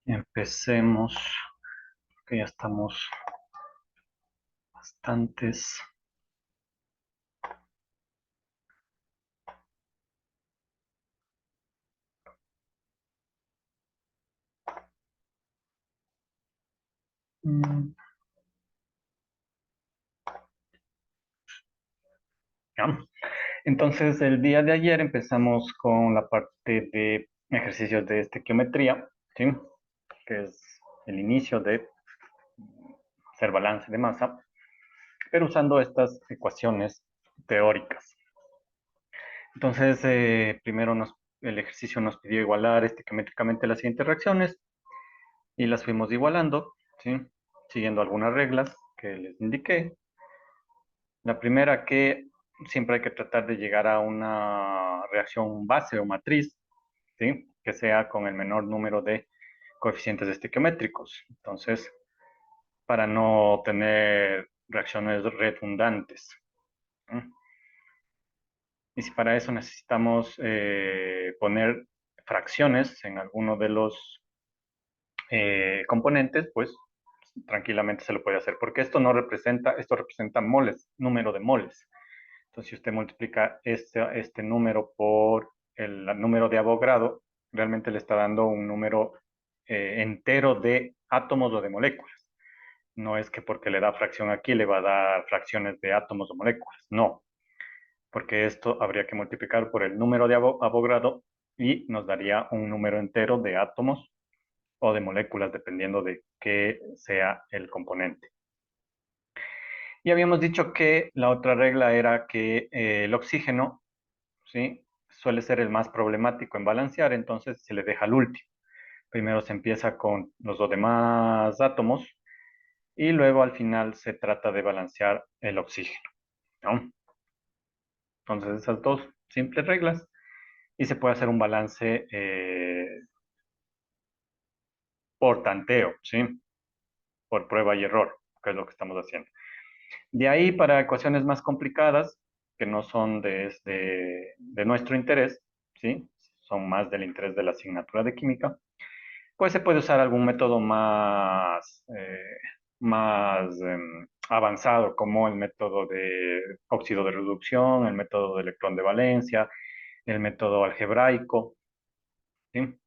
Empecemos, que ya estamos bastantes. Mm, ¿Ya? Entonces, el día de ayer empezamos con la parte de ejercicios de estequiometría, ¿sí? Que es el inicio de hacer balance de masa, pero usando estas ecuaciones teóricas. Entonces, primero el ejercicio nos pidió igualar estequiométricamente las siguientes reacciones y las fuimos igualando, ¿sí? Siguiendo algunas reglas que les indiqué. La primera, que siempre hay que tratar de llegar a una reacción base o matriz, ¿sí? Que sea con el menor número de coeficientes estequiométricos. Entonces, para no tener reacciones redundantes, ¿sí? Y si para eso necesitamos poner fracciones en alguno de los componentes, pues tranquilamente se lo puede hacer, porque esto representa moles, número de moles. Entonces, si usted multiplica este número por el número de Avogadro, realmente le está dando un número entero de átomos o de moléculas. No es que porque le da fracción aquí le va a dar fracciones de átomos o moléculas. No, porque esto habría que multiplicar por el número de Avogadro y nos daría un número entero de átomos o de moléculas, dependiendo de qué sea el componente. Y habíamos dicho que la otra regla era que el oxígeno, ¿sí? Suele ser el más problemático en balancear, entonces se le deja al último. Primero se empieza con los dos demás átomos y luego al final se trata de balancear el oxígeno, ¿no? Entonces esas dos simples reglas y se puede hacer un balance por tanteo, ¿sí? Por prueba y error, que es lo que estamos haciendo. De ahí para ecuaciones más complicadas, que no son de nuestro interés, ¿sí? Son más del interés de la asignatura de química, pues se puede usar algún método más avanzado, como el método de óxido de reducción, el método de electrón de valencia, el método algebraico, ¿sí?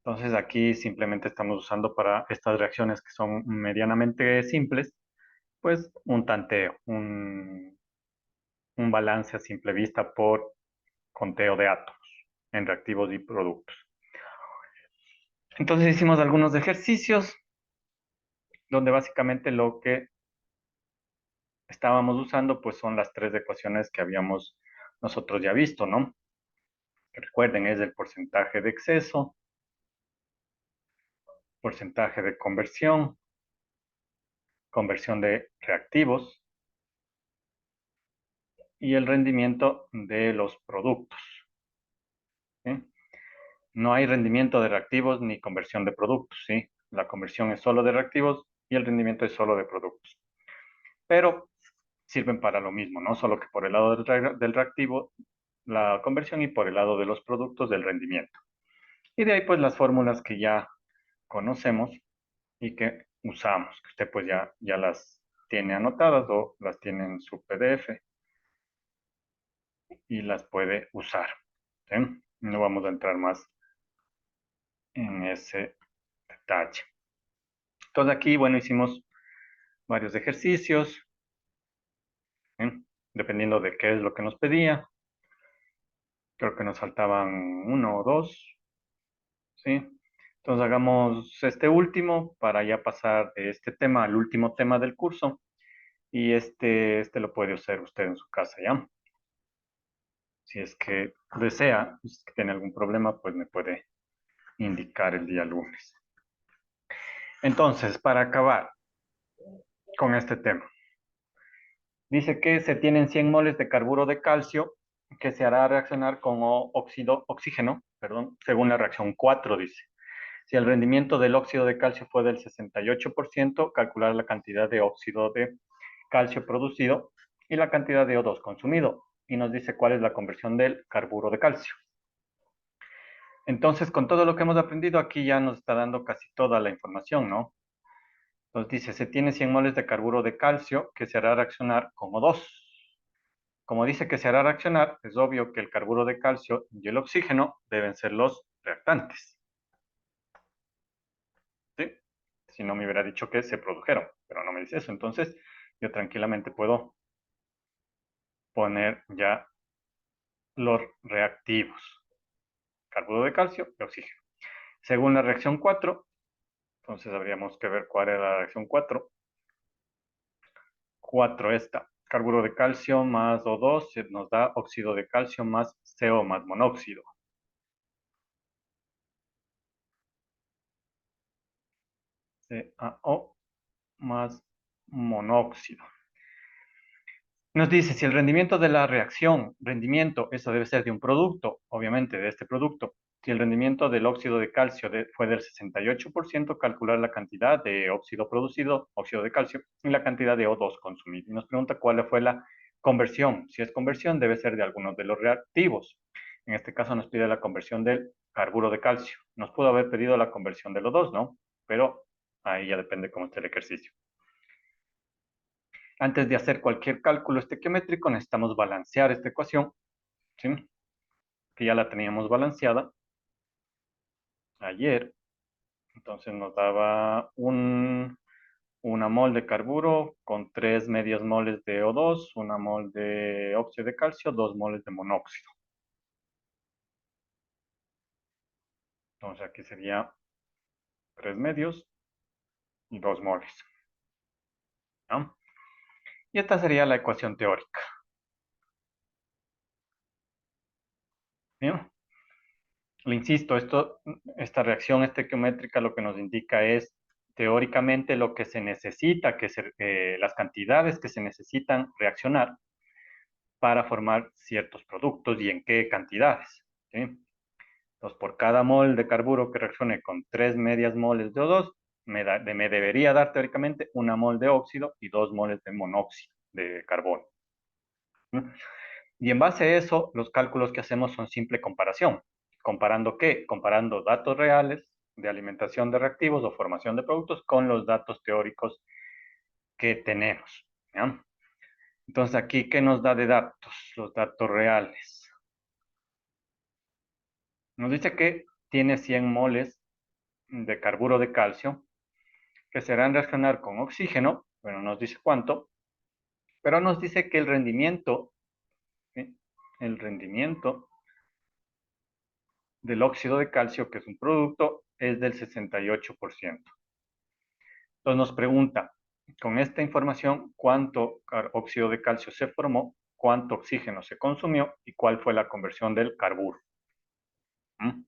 Entonces aquí simplemente estamos usando para estas reacciones que son medianamente simples, pues un tanteo, un balance a simple vista por conteo de átomos en reactivos y productos. Entonces hicimos algunos ejercicios donde básicamente lo que estábamos usando pues son las tres ecuaciones que habíamos nosotros ya visto, ¿no? Recuerden, es el porcentaje de exceso, porcentaje de conversión, conversión de reactivos y el rendimiento de los productos, ¿sí? No hay rendimiento de reactivos ni conversión de productos, ¿sí? La conversión es solo de reactivos y el rendimiento es solo de productos. Pero sirven para lo mismo, ¿no? Solo que por el lado del reactivo la conversión y por el lado de los productos del rendimiento. Y de ahí pues las fórmulas que ya conocemos y que usamos, que usted pues ya las tiene anotadas o las tiene en su PDF y las puede usar, ¿sí? No vamos a entrar más en ese detalle. Entonces aquí, bueno, hicimos varios ejercicios, ¿sí? Dependiendo de qué es lo que nos pedía. Creo que nos faltaban uno o dos, ¿sí? Entonces hagamos este último para ya pasar de este tema al último tema del curso. Y este lo puede hacer usted en su casa, ¿ya? Si es que desea, si es que tiene algún problema, pues me puede indicar el día lunes. Entonces, para acabar con este tema, dice que se tienen 100 moles de carburo de calcio que se hará reaccionar con oxígeno, perdón, según la reacción 4 dice. Si el rendimiento del óxido de calcio fue del 68%, calcular la cantidad de óxido de calcio producido y la cantidad de O2 consumido. Y nos dice cuál es la conversión del carburo de calcio. Entonces, con todo lo que hemos aprendido, aquí ya nos está dando casi toda la información, ¿no? Entonces dice, se tiene 100 moles de carburo de calcio que se hará reaccionar con O2. Como dice que se hará reaccionar, es obvio que el carburo de calcio y el oxígeno deben ser los reactantes. ¿Sí? Si no me hubiera dicho que se produjeron, pero no me dice eso. Entonces, yo tranquilamente puedo poner ya los reactivos. Carburo de calcio y oxígeno. Según la reacción 4, entonces habríamos que ver cuál era la reacción 4. 4 esta. Carburo de calcio más O2 nos da óxido de calcio más CO más monóxido. CaO más monóxido. Nos dice si el rendimiento de la reacción, rendimiento, eso debe ser de un producto, obviamente de este producto. Si el rendimiento del óxido de calcio fue del 68%, calcular la cantidad de óxido producido, óxido de calcio, y la cantidad de O2 consumido. Y nos pregunta cuál fue la conversión. Si es conversión, debe ser de algunos de los reactivos. En este caso nos pide la conversión del carburo de calcio. Nos pudo haber pedido la conversión del O2, ¿no? Pero ahí ya depende cómo esté el ejercicio. Antes de hacer cualquier cálculo estequiométrico, necesitamos balancear esta ecuación, ¿sí? Que ya la teníamos balanceada ayer. Entonces nos daba una mol de carburo con 3 medias moles de O2, una mol de óxido de calcio, 2 moles de monóxido. Entonces aquí sería 3 medios y 2 moles, ¿no? Y esta sería la ecuación teórica, ¿sí? Le insisto, esta reacción estequiométrica lo que nos indica es teóricamente lo que se necesita, las cantidades que se necesitan reaccionar para formar ciertos productos y en qué cantidades, ¿sí? Entonces, por cada mol de carburo que reaccione con 3 medias moles de O2, me debería dar teóricamente una mol de óxido y 2 moles de monóxido de carbono, ¿sí? Y en base a eso, los cálculos que hacemos son simple comparación. ¿Comparando qué? Comparando datos reales de alimentación de reactivos o formación de productos con los datos teóricos que tenemos, ¿ya? Entonces, aquí, ¿qué nos da de datos? Los datos reales. Nos dice que tiene 100 moles de carburo de calcio que serán reaccionar con oxígeno, bueno, nos dice cuánto, pero nos dice que el rendimiento, ¿sí? El rendimiento del óxido de calcio, que es un producto, es del 68%. Entonces nos pregunta, con esta información, cuánto óxido de calcio se formó, cuánto oxígeno se consumió y cuál fue la conversión del carburo. ¿Mm?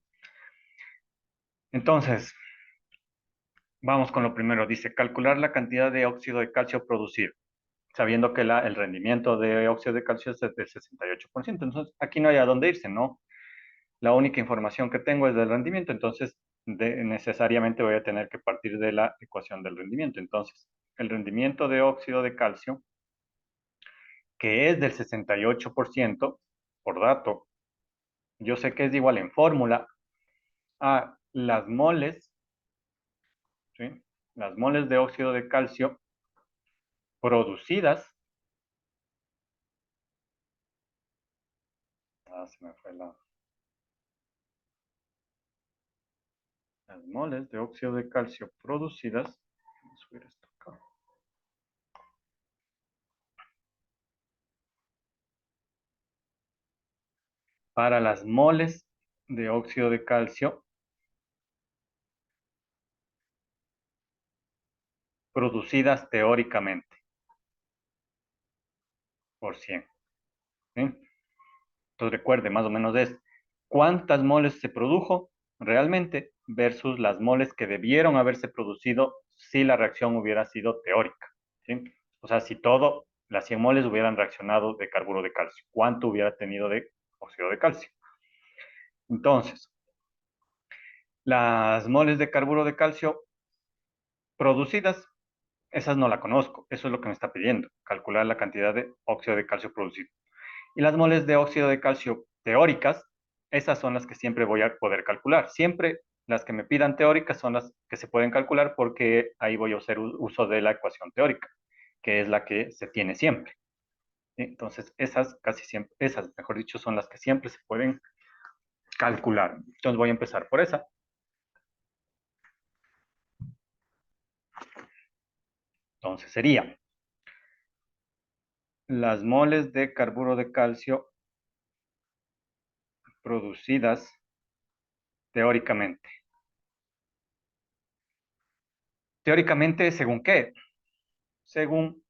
Entonces, vamos con lo primero. Dice, calcular la cantidad de óxido de calcio producido, sabiendo que el rendimiento de óxido de calcio es del 68%. Entonces, aquí no hay a dónde irse, ¿no? La única información que tengo es del rendimiento, entonces necesariamente voy a tener que partir de la ecuación del rendimiento. Entonces, el rendimiento de óxido de calcio, que es del 68%, por dato, yo sé que es igual en fórmula a las moles, ¿sí? Las moles de óxido de calcio producidas, se me fue las moles de óxido de calcio producidas, vamos a subir esto acá, para las moles de óxido de calcio producidas teóricamente por 100. ¿Sí? Entonces recuerde, más o menos es cuántas moles se produjo realmente versus las moles que debieron haberse producido si la reacción hubiera sido teórica. ¿Sí? O sea, si las 100 moles hubieran reaccionado de carburo de calcio, ¿cuánto hubiera tenido de óxido de calcio? Entonces, las moles de carburo de calcio producidas, esas no la conozco, eso es lo que me está pidiendo, calcular la cantidad de óxido de calcio producido. Y las moles de óxido de calcio teóricas, esas son las que siempre voy a poder calcular. Siempre las que me pidan teóricas son las que se pueden calcular porque ahí voy a hacer uso de la ecuación teórica, que es la que se tiene siempre. Entonces, esas casi siempre, esas, mejor dicho, son las que siempre se pueden calcular. Entonces voy a empezar por esa. Entonces sería las moles de carburo de calcio producidas teóricamente. Teóricamente, ¿según qué? Según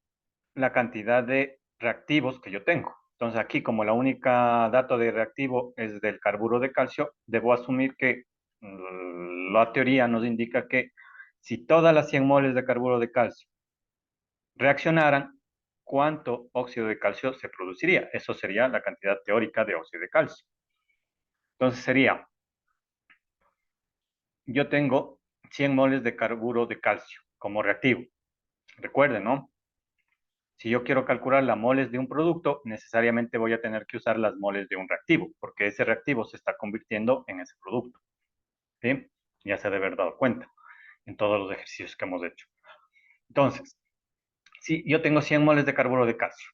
la cantidad de reactivos que yo tengo. Entonces aquí, como la única dato de reactivo es del carburo de calcio, debo asumir que la teoría nos indica que si todas las 100 moles de carburo de calcio reaccionaran, ¿cuánto óxido de calcio se produciría? Eso sería la cantidad teórica de óxido de calcio. Entonces sería, yo tengo 100 moles de carburo de calcio como reactivo. Recuerden, ¿no? Si yo quiero calcular las moles de un producto, necesariamente voy a tener que usar las moles de un reactivo, porque ese reactivo se está convirtiendo en ese producto. ¿Sí? Ya se debe haber dado cuenta en todos los ejercicios que hemos hecho. Entonces, si yo tengo 100 moles de carburo de calcio,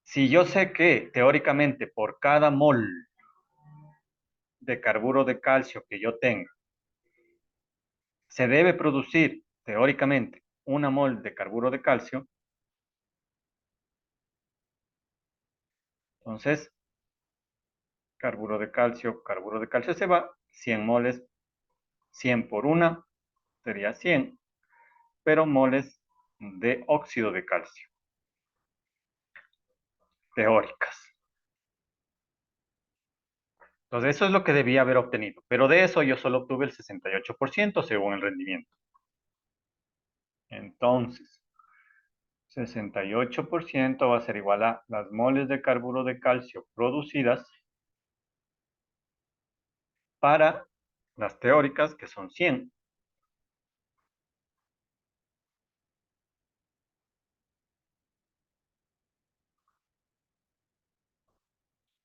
si yo sé que teóricamente por cada mol de carburo de calcio que yo tenga, se debe producir teóricamente una mol de carburo de calcio, entonces carburo de calcio se va, 100 moles, 100 por una, sería 100, pero moles de óxido de calcio, teóricas. Entonces, eso es lo que debía haber obtenido, pero de eso yo solo obtuve el 68% según el rendimiento. Entonces, 68% va a ser igual a las moles de carburo de calcio producidas para las teóricas, que son 100,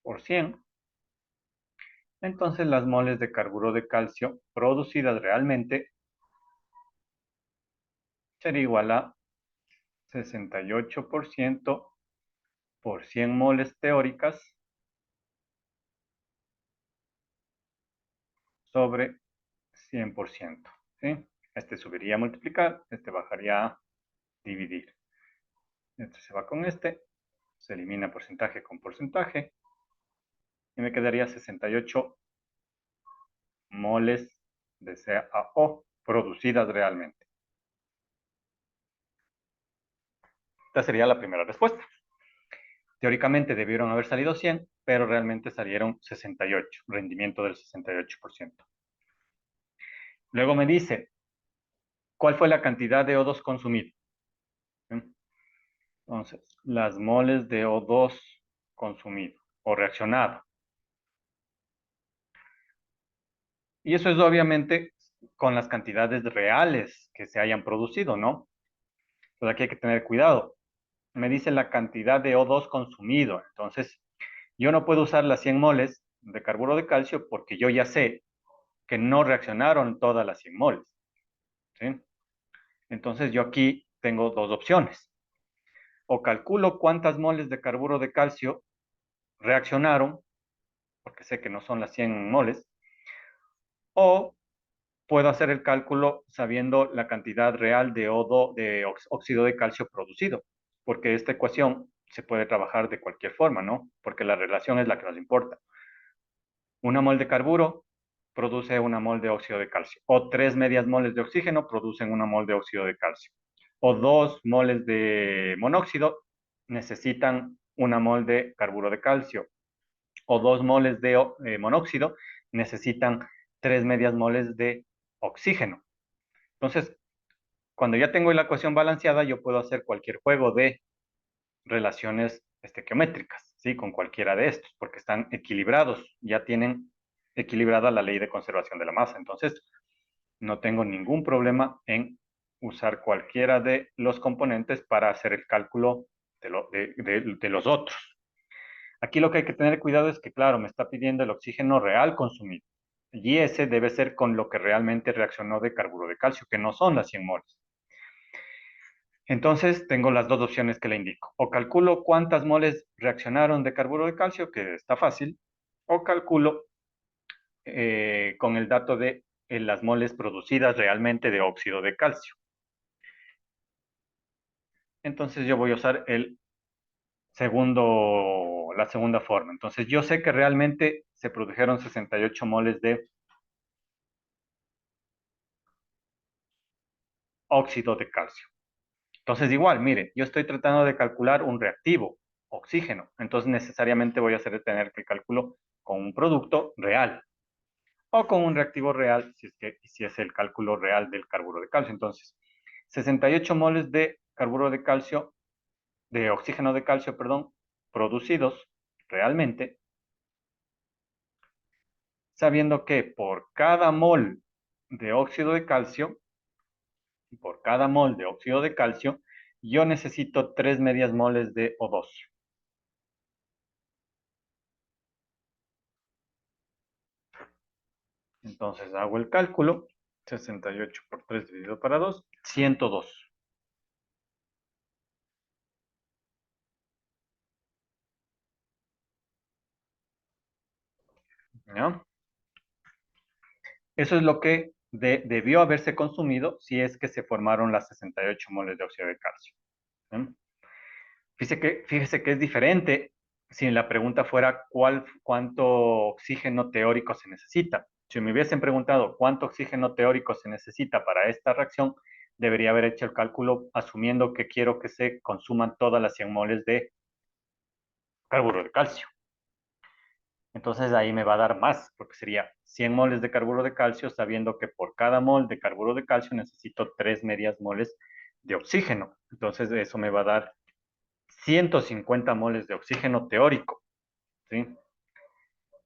por 100. Entonces, las moles de carburo de calcio producidas realmente sería igual a 68% por 100 moles teóricas sobre 100%. ¿Sí? Este subiría a multiplicar, este bajaría a dividir. Este se va con este, se elimina porcentaje con porcentaje y me quedaría 68 moles de CaO producidas realmente. Esta sería la primera respuesta. Teóricamente debieron haber salido 100, pero realmente salieron 68, rendimiento del 68%. Luego me dice, ¿cuál fue la cantidad de O2 consumido? Entonces, las moles de O2 consumido o reaccionado. Y eso es obviamente con las cantidades reales que se hayan producido, ¿no? Entonces aquí hay que tener cuidado. Me dice la cantidad de O2 consumido. Entonces, yo no puedo usar las 100 moles de carburo de calcio porque yo ya sé que no reaccionaron todas las 100 moles. ¿Sí? Entonces, yo aquí tengo dos opciones. O calculo cuántas moles de carburo de calcio reaccionaron, porque sé que no son las 100 moles, o puedo hacer el cálculo sabiendo la cantidad real de óxido de calcio producido, porque esta ecuación se puede trabajar de cualquier forma, ¿no? Porque la relación es la que nos importa. Una mol de carburo produce una mol de óxido de calcio, o 3 medias moles de oxígeno producen una mol de óxido de calcio, o 2 moles de monóxido necesitan una mol de carburo de calcio, o 2 moles de monóxido necesitan 3 medias moles de oxígeno. Entonces, cuando ya tengo la ecuación balanceada, yo puedo hacer cualquier juego de relaciones estequiométricas, ¿sí? Con cualquiera de estos, porque están equilibrados, ya tienen equilibrada la ley de conservación de la masa. Entonces, no tengo ningún problema en usar cualquiera de los componentes para hacer el cálculo de los otros. Aquí lo que hay que tener cuidado es que, claro, me está pidiendo el oxígeno real consumido. Y ese debe ser con lo que realmente reaccionó de carburo de calcio, que no son las 100 moles. Entonces, tengo las dos opciones que le indico. O calculo cuántas moles reaccionaron de carburo de calcio, que está fácil, o calculo con el dato de las moles producidas realmente de óxido de calcio. Entonces, yo voy a usar la segunda forma. Entonces, yo sé que realmente se produjeron 68 moles de óxido de calcio. Entonces, igual, mire, yo estoy tratando de calcular un reactivo, oxígeno. Entonces, necesariamente voy a hacer tener que cálculo con un producto real o con un reactivo real, si es el cálculo real del carburo de calcio. Entonces, 68 moles de carburo de calcio, de oxígeno de calcio, perdón, producidos realmente, sabiendo que de óxido de calcio, por cada mol de óxido de calcio, yo necesito 3 medias moles de O2. Entonces hago el cálculo, 68 por 3 dividido para 2, 102. ¿Ya? Eso es lo que debió haberse consumido si es que se formaron las 68 moles de óxido de calcio. ¿Sí? Fíjese que es diferente si la pregunta fuera cuánto oxígeno teórico se necesita. Si me hubiesen preguntado cuánto oxígeno teórico se necesita para esta reacción, debería haber hecho el cálculo asumiendo que quiero que se consuman todas las 100 moles de carburo de calcio. Entonces ahí me va a dar más, porque sería 100 moles de carburo de calcio, sabiendo que por cada mol de carburo de calcio necesito 3 medias moles de oxígeno. Entonces eso me va a dar 150 moles de oxígeno teórico, ¿sí?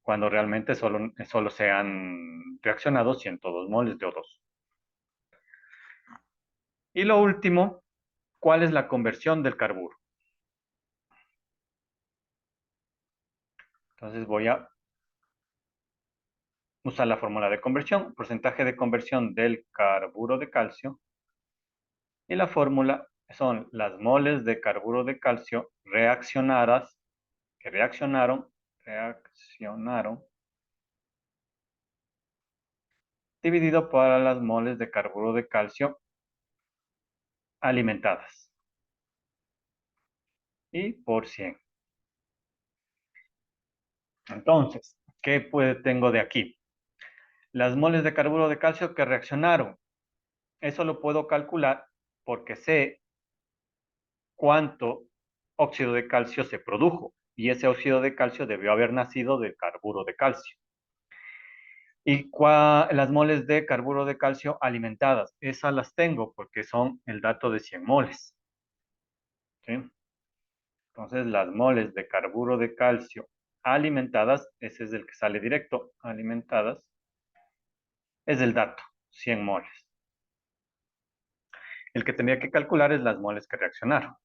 Cuando realmente solo se han reaccionado 102 moles de O2. Y lo último, ¿cuál es la conversión del carburo? Entonces voy a usar la fórmula de conversión, porcentaje de conversión del carburo de calcio, y la fórmula son las moles de carburo de calcio reaccionadas, que reaccionaron, dividido por las moles de carburo de calcio alimentadas, y por 100. Entonces, tengo de aquí? Las moles de carburo de calcio que reaccionaron. Eso lo puedo calcular porque sé cuánto óxido de calcio se produjo. Y ese óxido de calcio debió haber nacido del carburo de calcio. Y las moles de carburo de calcio alimentadas. Esas las tengo porque son el dato de 100 moles. ¿Sí? Entonces, las moles de carburo de calcio alimentadas, ese es el que sale directo, alimentadas, es el dato, 100 moles. El que tendría que calcular es las moles que reaccionaron.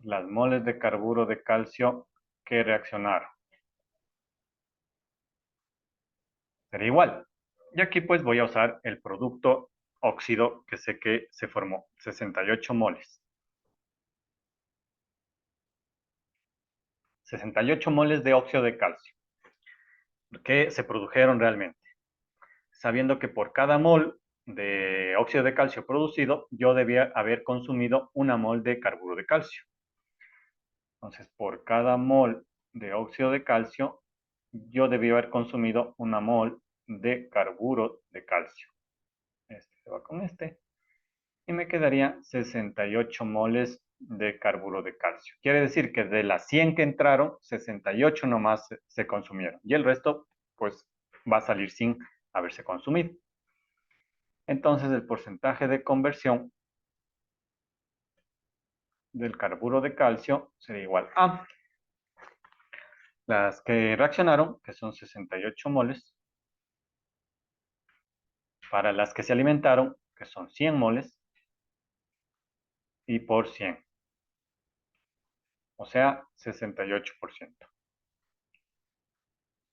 Las moles de carburo de calcio que reaccionaron. Será igual. Y aquí pues voy a usar el producto óxido que sé que se formó, 68 moles. 68 moles de óxido de calcio que se produjeron realmente. Sabiendo que por cada mol de óxido de calcio producido, yo debía haber consumido una mol de carburo de calcio. Entonces, por cada mol de óxido de calcio, yo debí haber consumido una mol de carburo de calcio. Este se va con este. Y me quedaría 68 moles de carburo de calcio. Quiere decir que de las 100 que entraron, 68 nomás se consumieron. Y el resto, pues, va a salir sin haberse consumido. Entonces, el porcentaje de conversión del carburo de calcio sería igual a las que reaccionaron, que son 68 moles, para las que se alimentaron, que son 100 moles, y por 100. o sea, 68%.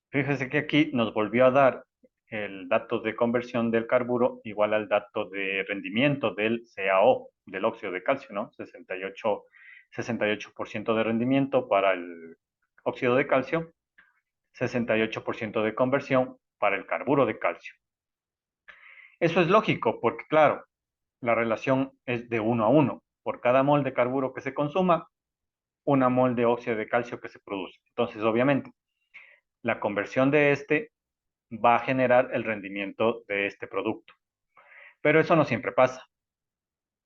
Fíjese que aquí nos volvió a dar el dato de conversión del carburo igual al dato de rendimiento del CaO, del óxido de calcio, ¿no? 68% de rendimiento para el óxido de calcio, 68% de conversión para el carburo de calcio. Eso es lógico porque, claro, la relación es de 1 a 1. Por cada mol de carburo que se consuma, una mol de óxido de calcio que se produce. Entonces, obviamente, la conversión de este va a generar el rendimiento de este producto. Pero eso no siempre pasa.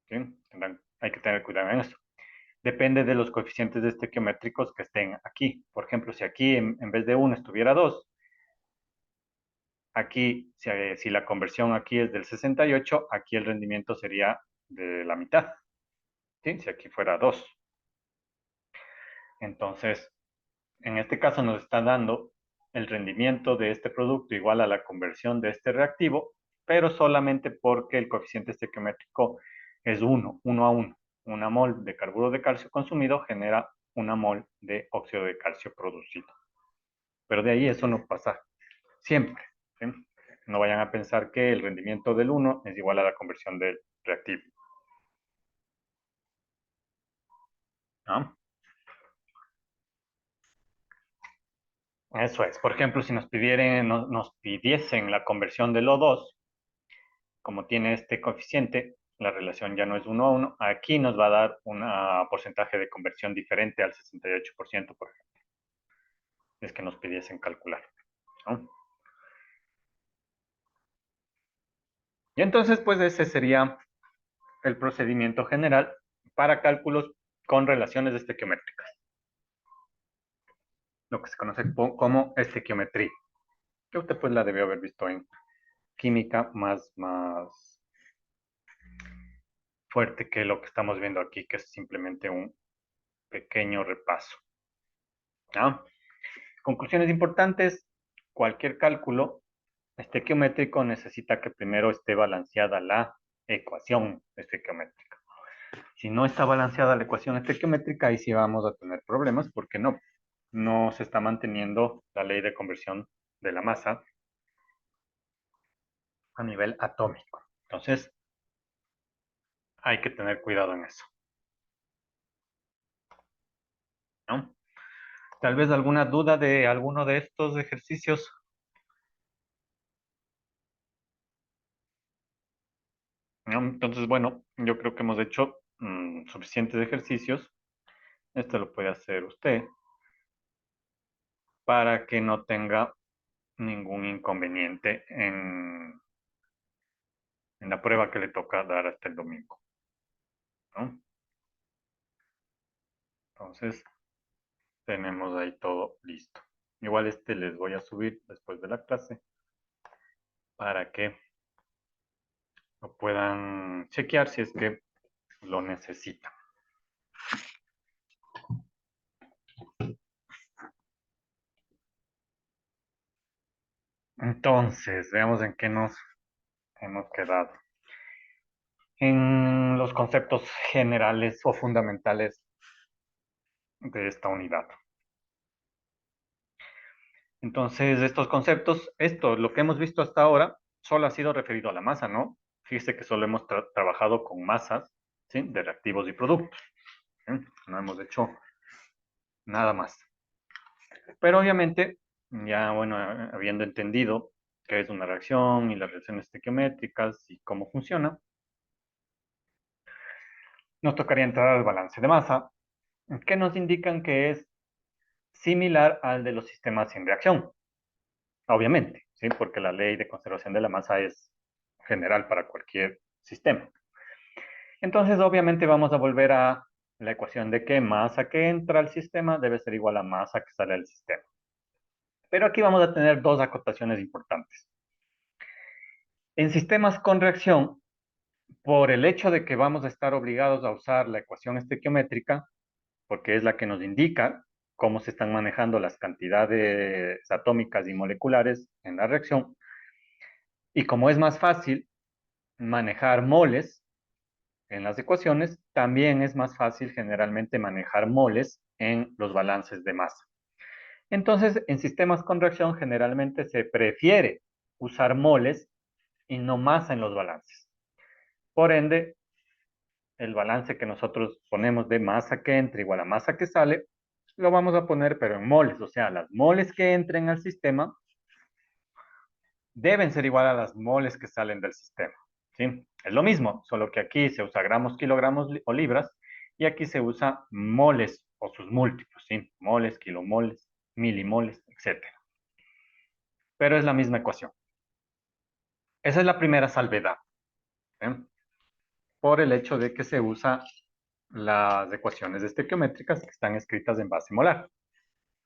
¿Sí? Hay que tener cuidado en eso. Depende de los coeficientes estequiométricos que estén aquí. Por ejemplo, si aquí en vez de 1 estuviera 2, aquí, si la conversión aquí es del 68, aquí el rendimiento sería de la mitad. ¿Sí? Si aquí fuera 2. Entonces, en este caso nos está dando el rendimiento de este producto igual a la conversión de este reactivo, pero solamente porque el coeficiente estequiométrico es 1 a 1. Una mol de carburo de calcio consumido genera una mol de óxido de calcio producido. Pero de ahí eso no pasa siempre. ¿Sí? No vayan a pensar que el rendimiento del 1 es igual a la conversión del reactivo. ¿No? Eso es. Por ejemplo, si nos pidiesen la conversión del O2, como tiene este coeficiente, la relación ya no es 1 a 1. Aquí nos va a dar un porcentaje de conversión diferente al 68%, por ejemplo. Es que nos pidiesen calcular, ¿no? Y entonces, pues ese sería el procedimiento general para cálculos con relaciones estequiométricas, lo que se conoce como estequiometría, que usted pues la debió haber visto en química más fuerte que lo que estamos viendo aquí, que es simplemente un pequeño repaso. ¿No? Conclusiones importantes, cualquier cálculo estequiométrico necesita que primero esté balanceada la ecuación estequiométrica. Si no está balanceada la ecuación estequiométrica, ahí sí vamos a tener problemas porque no se está manteniendo la ley de conversión de la masa a nivel atómico. Entonces, hay que tener cuidado en eso, ¿no? Tal vez alguna duda de alguno de estos ejercicios. ¿No? Entonces, bueno, yo creo que hemos hecho suficientes ejercicios. Esto lo puede hacer usted para que no tenga ningún inconveniente en la prueba que le toca dar hasta el domingo, ¿no? Entonces, tenemos ahí todo listo. Igual este les voy a subir después de la clase para que lo puedan chequear si es que lo necesitan. Entonces, veamos en qué nos hemos quedado. En los conceptos generales o fundamentales de esta unidad. Entonces, estos conceptos, lo que hemos visto hasta ahora, solo ha sido referido a la masa, ¿no? Fíjese que solo hemos trabajado con masas, ¿sí? De reactivos y productos. ¿Sí? No hemos hecho nada más. Pero obviamente, ya bueno, habiendo entendido qué es una reacción y las reacciones estequiométricas y cómo funciona, nos tocaría entrar al balance de masa, que nos indican que es similar al de los sistemas sin reacción. Obviamente, ¿sí? Porque la ley de conservación de la masa es general para cualquier sistema. Entonces, obviamente, vamos a volver a la ecuación de que masa que entra al sistema debe ser igual a masa que sale del sistema. Pero aquí vamos a tener dos acotaciones importantes. En sistemas con reacción, por el hecho de que vamos a estar obligados a usar la ecuación estequiométrica, porque es la que nos indica cómo se están manejando las cantidades atómicas y moleculares en la reacción, y como es más fácil manejar moles en las ecuaciones, también es más fácil generalmente manejar moles en los balances de masa. Entonces, en sistemas con reacción generalmente se prefiere usar moles y no masa en los balances. Por ende, el balance que nosotros ponemos de masa que entra igual a masa que sale, lo vamos a poner pero en moles, o sea, las moles que entren al sistema deben ser igual a las moles que salen del sistema. ¿Sí? Es lo mismo, solo que aquí se usa gramos, kilogramos o libras, y aquí se usa moles o sus múltiplos, ¿sí? Moles, kilomoles, milimoles, etc. Pero es la misma ecuación. Esa es la primera salvedad, ¿sí? Por el hecho de que se usa las ecuaciones estequiométricas que están escritas en base molar,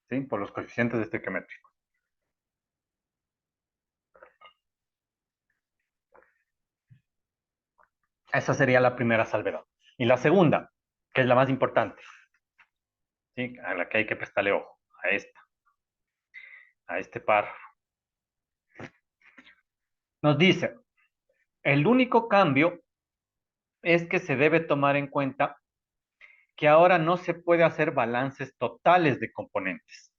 ¿sí? Por los coeficientes estequiométricos. Esa sería la primera salvedad. Y la segunda, que es la más importante, ¿sí? A la que hay que prestarle ojo, a este párrafo. Nos dice, el único cambio es que se debe tomar en cuenta que ahora no se puede hacer balances totales de componentes,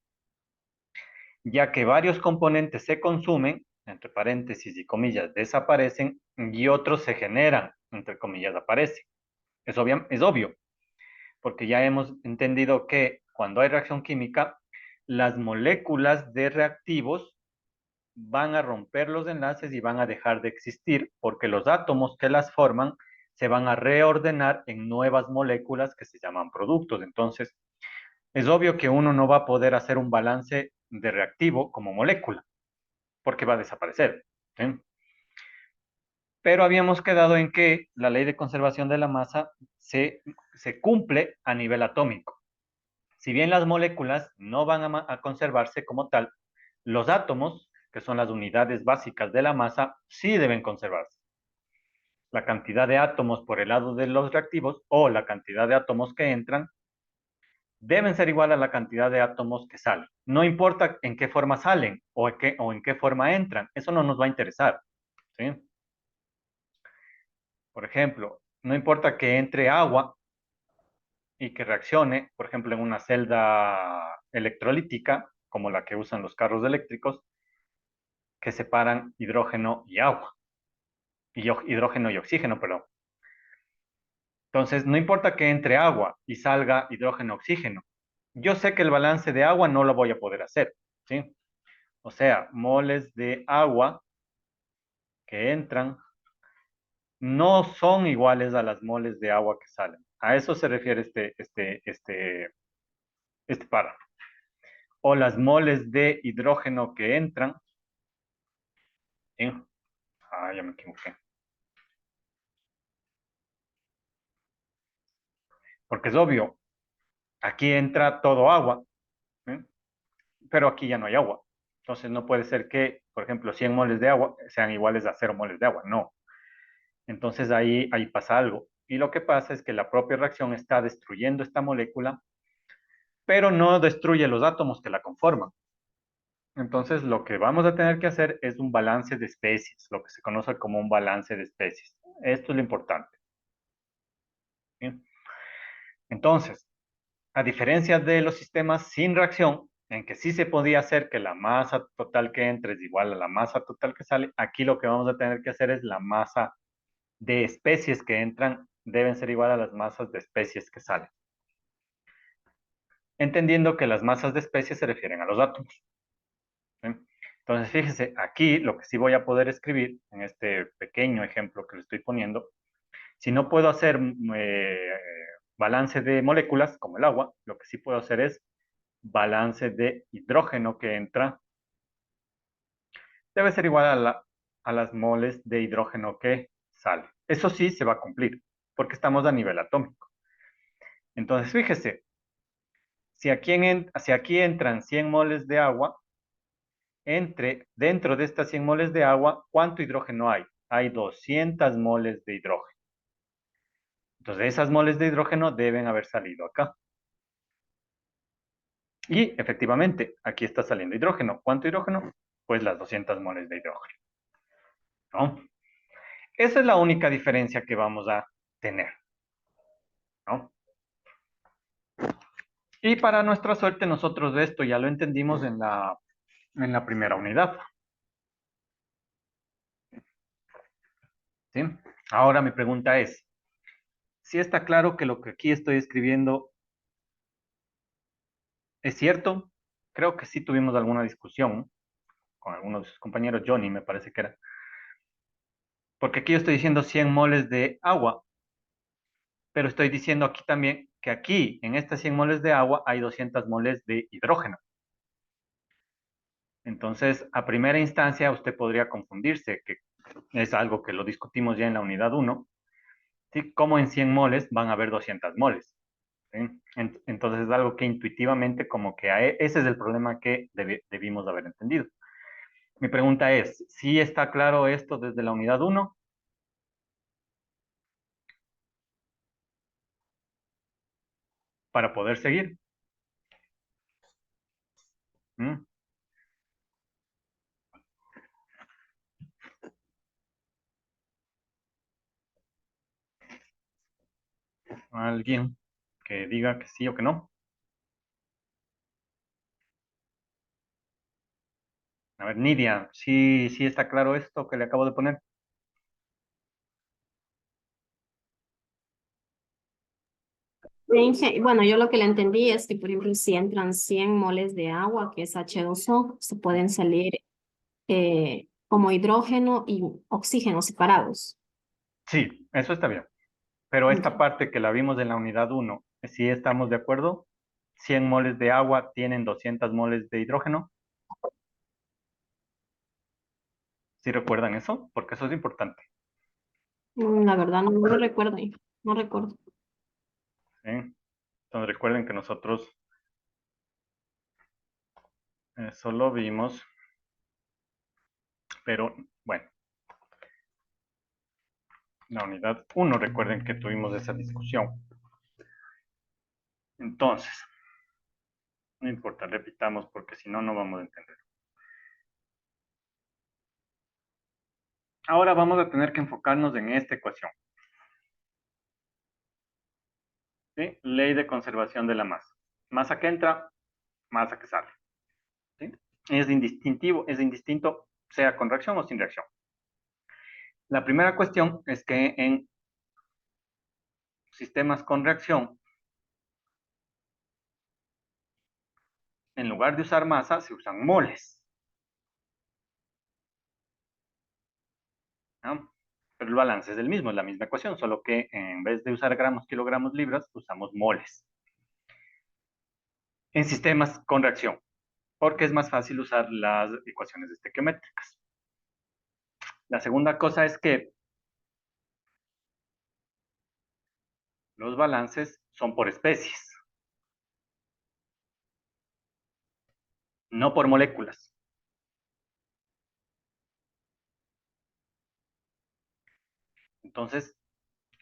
ya que varios componentes se consumen, entre paréntesis y comillas, desaparecen y otros se generan, entre comillas, aparecen. Es obvio, porque ya hemos entendido que cuando hay reacción química, las moléculas de reactivos van a romper los enlaces y van a dejar de existir porque los átomos que las forman se van a reordenar en nuevas moléculas que se llaman productos. Entonces, es obvio que uno no va a poder hacer un balance de reactivo como molécula porque va a desaparecer. ¿Sí? Pero habíamos quedado en que la ley de conservación de la masa se cumple a nivel atómico. Si bien las moléculas no van a conservarse como tal, los átomos, que son las unidades básicas de la masa, sí deben conservarse. La cantidad de átomos por el lado de los reactivos o la cantidad de átomos que entran deben ser igual a la cantidad de átomos que salen. No importa en qué forma salen o en qué forma entran, eso no nos va a interesar. ¿Sí? Por ejemplo, no importa que entre agua y que reaccione, por ejemplo, en una celda electrolítica, como la que usan los carros eléctricos, que separan hidrógeno y agua, y hidrógeno y oxígeno, perdón. Entonces, no importa que entre agua y salga hidrógeno, oxígeno. Yo sé que el balance de agua no lo voy a poder hacer, ¿sí? O sea, moles de agua que entran no son iguales a las moles de agua que salen. A eso se refiere este párrafo. O las moles de hidrógeno que entran, ¿sí? Ya me equivoqué. Porque es obvio, aquí entra todo agua, ¿sí? Pero aquí ya no hay agua. Entonces no puede ser que, por ejemplo, 100 moles de agua sean iguales a 0 moles de agua. No. Entonces ahí pasa algo. Y lo que pasa es que la propia reacción está destruyendo esta molécula, pero no destruye los átomos que la conforman. Entonces lo que vamos a tener que hacer es un balance de especies, lo que se conoce como un balance de especies. Esto es lo importante. ¿Sí? Entonces, a diferencia de los sistemas sin reacción, en que sí se podía hacer que la masa total que entre es igual a la masa total que sale, aquí lo que vamos a tener que hacer es la masa de especies que entran deben ser igual a las masas de especies que salen. Entendiendo que las masas de especies se refieren a los átomos. ¿Sí? Entonces, fíjese, aquí lo que sí voy a poder escribir, en este pequeño ejemplo que le estoy poniendo, si no puedo hacer balance de moléculas, como el agua, lo que sí puedo hacer es balance de hidrógeno que entra, debe ser igual a las moles de hidrógeno que sale. Eso sí se va a cumplir, porque estamos a nivel atómico. Entonces, fíjese, si aquí entran 100 moles de agua, dentro de estas 100 moles de agua, ¿cuánto hidrógeno hay? Hay 200 moles de hidrógeno. Entonces, esas moles de hidrógeno deben haber salido acá. Y efectivamente, aquí está saliendo hidrógeno. ¿Cuánto hidrógeno? Pues las 200 moles de hidrógeno, ¿no? Esa es la única diferencia que vamos a tener, ¿no? Y para nuestra suerte, nosotros de esto ya lo entendimos en la primera unidad. ¿Sí? Ahora mi pregunta es, si está claro que lo que aquí estoy escribiendo es cierto, creo que sí tuvimos alguna discusión con algunos de sus compañeros, Johnny me parece que era, porque aquí yo estoy diciendo 100 moles de agua, pero estoy diciendo aquí también que aquí, en estas 100 moles de agua, hay 200 moles de hidrógeno. Entonces, a primera instancia, usted podría confundirse, que es algo que lo discutimos ya en la unidad uno, ¿sí? Como en 100 moles van a haber 200 moles. ¿Sí? Entonces, es algo que intuitivamente como que ese es el problema que debimos haber entendido. Mi pregunta es, ¿sí está claro esto desde la unidad uno para poder seguir? ¿Mm? ¿Alguien que diga que sí o que no? A ver, Nidia, ¿sí, sí está claro esto que le acabo de poner? Bueno, yo lo que le entendí es que, por ejemplo, si entran 100 moles de agua, que es H2O, se pueden salir como hidrógeno y oxígeno separados. Sí, eso está bien. Pero esta Ya. parte que la vimos en la unidad uno, ¿sí estamos de acuerdo? 100 moles de agua tienen 200 moles de hidrógeno. ¿Sí recuerdan eso? Porque eso es importante. La verdad no lo recuerdo, no recuerdo. ¿Sí? Entonces recuerden que nosotros eso lo vimos, pero bueno, la unidad uno, recuerden que tuvimos esa discusión. Entonces, no importa, repitamos porque si no, no vamos a entender. Ahora vamos a tener que enfocarnos en esta ecuación. ¿Sí? Ley de conservación de la masa. Masa que entra, masa que sale. ¿Sí? Es indistinto, sea con reacción o sin reacción. La primera cuestión es que en sistemas con reacción, en lugar de usar masa, se usan moles. ¿No? Pero el balance es el mismo, es la misma ecuación, solo que en vez de usar gramos, kilogramos, libras, usamos moles. En sistemas con reacción, porque es más fácil usar las ecuaciones estequiométricas. La segunda cosa es que los balances son por especies, no por moléculas. Entonces,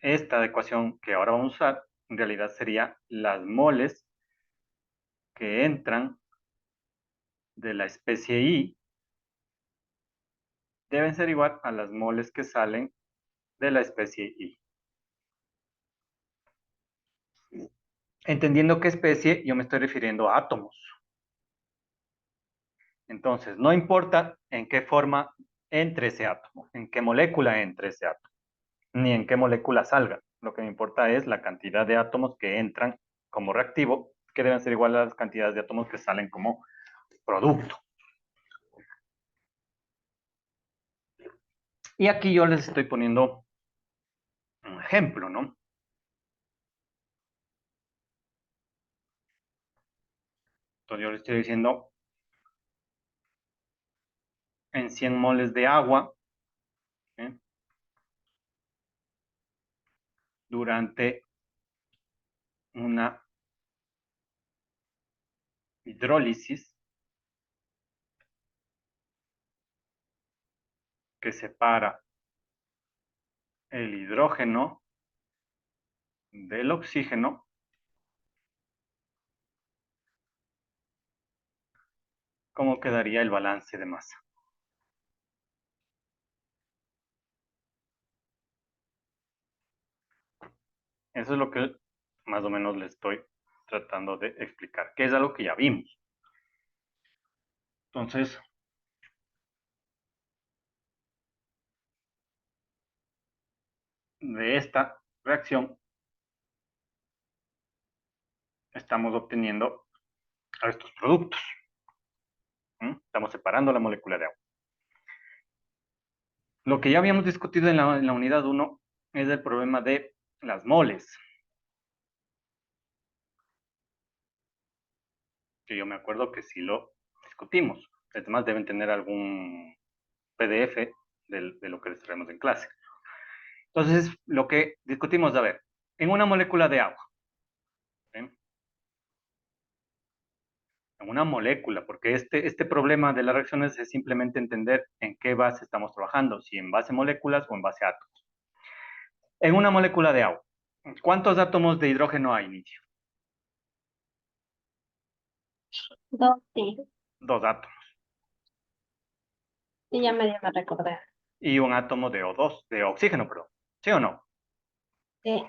esta ecuación que ahora vamos a usar, en realidad sería las moles que entran de la especie I deben ser igual a las moles que salen de la especie I. Entendiendo qué especie, yo me estoy refiriendo a átomos. Entonces, no importa en qué forma entre ese átomo, en qué molécula entre ese átomo, ni en qué molécula salga. Lo que me importa es la cantidad de átomos que entran como reactivo, que deben ser igual a las cantidades de átomos que salen como producto. Y aquí yo les estoy poniendo un ejemplo, ¿no? Entonces yo les estoy diciendo, en 100 moles de agua, ¿eh? Durante una hidrólisis que separa el hidrógeno del oxígeno, ¿cómo quedaría el balance de masa? Eso es lo que más o menos le estoy tratando de explicar, que es algo que ya vimos. Entonces, de esta reacción estamos obteniendo estos productos. Estamos separando la molécula de agua. Lo que ya habíamos discutido en la unidad 1 es el problema de las moles. Que yo me acuerdo que sí lo discutimos. Además deben tener algún PDF de lo que les traemos en clase. Entonces, lo que discutimos, a ver, en una molécula de agua, ¿sí? En una molécula, porque este problema de las reacciones es simplemente entender en qué base estamos trabajando, si en base moléculas o en base átomos. En una molécula de agua, ¿cuántos átomos de hidrógeno hay, Inicio? Dos, sí. Dos átomos. Y ya medio me recordé. Y un átomo de O2, de oxígeno, perdón. ¿Sí o no? Sí.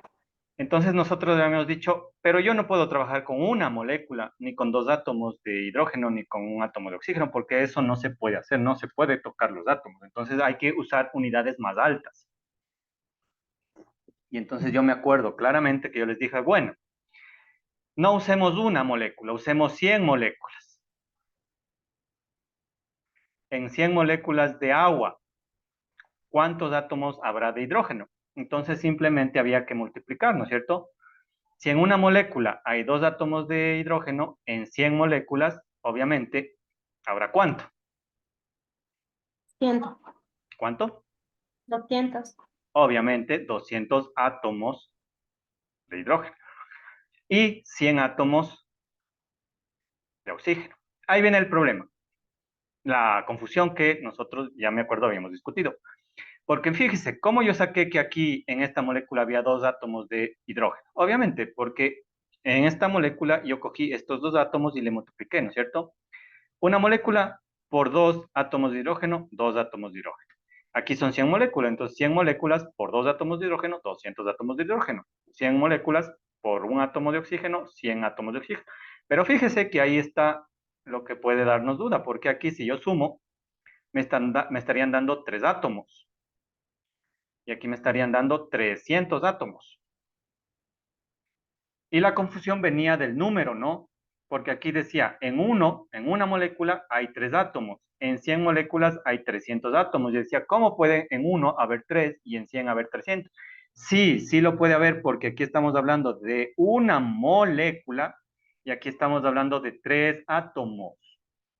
Entonces nosotros habíamos dicho, pero yo no puedo trabajar con una molécula, ni con dos átomos de hidrógeno, ni con un átomo de oxígeno, porque eso no se puede hacer, no se puede tocar los átomos. Entonces hay que usar unidades más altas. Y entonces yo me acuerdo claramente que yo les dije, bueno, no usemos una molécula, usemos 100 moléculas. En 100 moléculas de agua, ¿cuántos átomos habrá de hidrógeno? Entonces simplemente había que multiplicar, ¿no es cierto? Si en una molécula hay dos átomos de hidrógeno, en 100 moléculas, obviamente, ¿habrá cuánto? 100, ¿Cuánto? 200. Obviamente, 200 átomos de hidrógeno y 100 átomos de oxígeno. Ahí viene el problema, la confusión que nosotros, ya me acuerdo, habíamos discutido. Porque fíjese, ¿cómo yo saqué que aquí en esta molécula había dos átomos de hidrógeno? Obviamente, porque en esta molécula yo cogí estos dos átomos y le multipliqué, ¿no es cierto? Una molécula por dos átomos de hidrógeno, dos átomos de hidrógeno. Aquí son 100 moléculas, entonces 100 moléculas por dos átomos de hidrógeno, 200 átomos de hidrógeno. 100 moléculas por un átomo de oxígeno, 100 átomos de oxígeno. Pero fíjese que ahí está lo que puede darnos duda, porque aquí si yo sumo, me estarían dando 3 átomos. Y aquí me estarían dando 300 átomos. Y la confusión venía del número, ¿no? Porque aquí decía, en una molécula hay 3 átomos, en 100 moléculas hay 300 átomos. Y decía, ¿cómo puede en uno haber 3 y en 100 haber 300? Sí, sí lo puede haber porque aquí estamos hablando de una molécula y aquí estamos hablando de 3 átomos.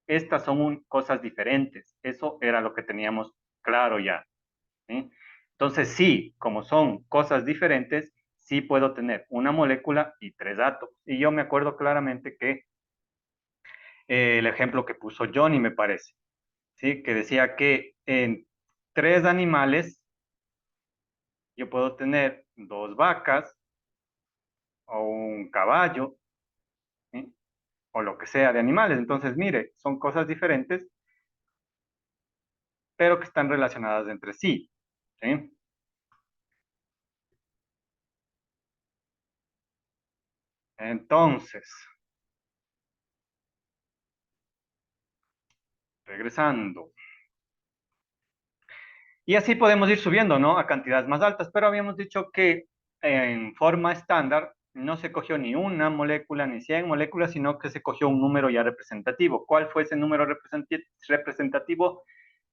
Estas son cosas diferentes. Eso era lo que teníamos claro ya. ¿Sí? Entonces, sí, como son cosas diferentes, sí puedo tener una molécula y 3 átomos. Y yo me acuerdo claramente que el ejemplo que puso Johnny, me parece, ¿sí? Que decía que en 3 animales yo puedo tener 2 vacas o un caballo, ¿sí? O lo que sea de animales. Entonces, mire, son cosas diferentes, pero que están relacionadas entre sí, ¿sí? Entonces, regresando. Y así podemos ir subiendo, ¿no? A cantidades más altas, pero habíamos dicho que en forma estándar no se cogió ni una molécula ni 100 moléculas, sino que se cogió un número ya representativo. ¿Cuál fue ese número representativo?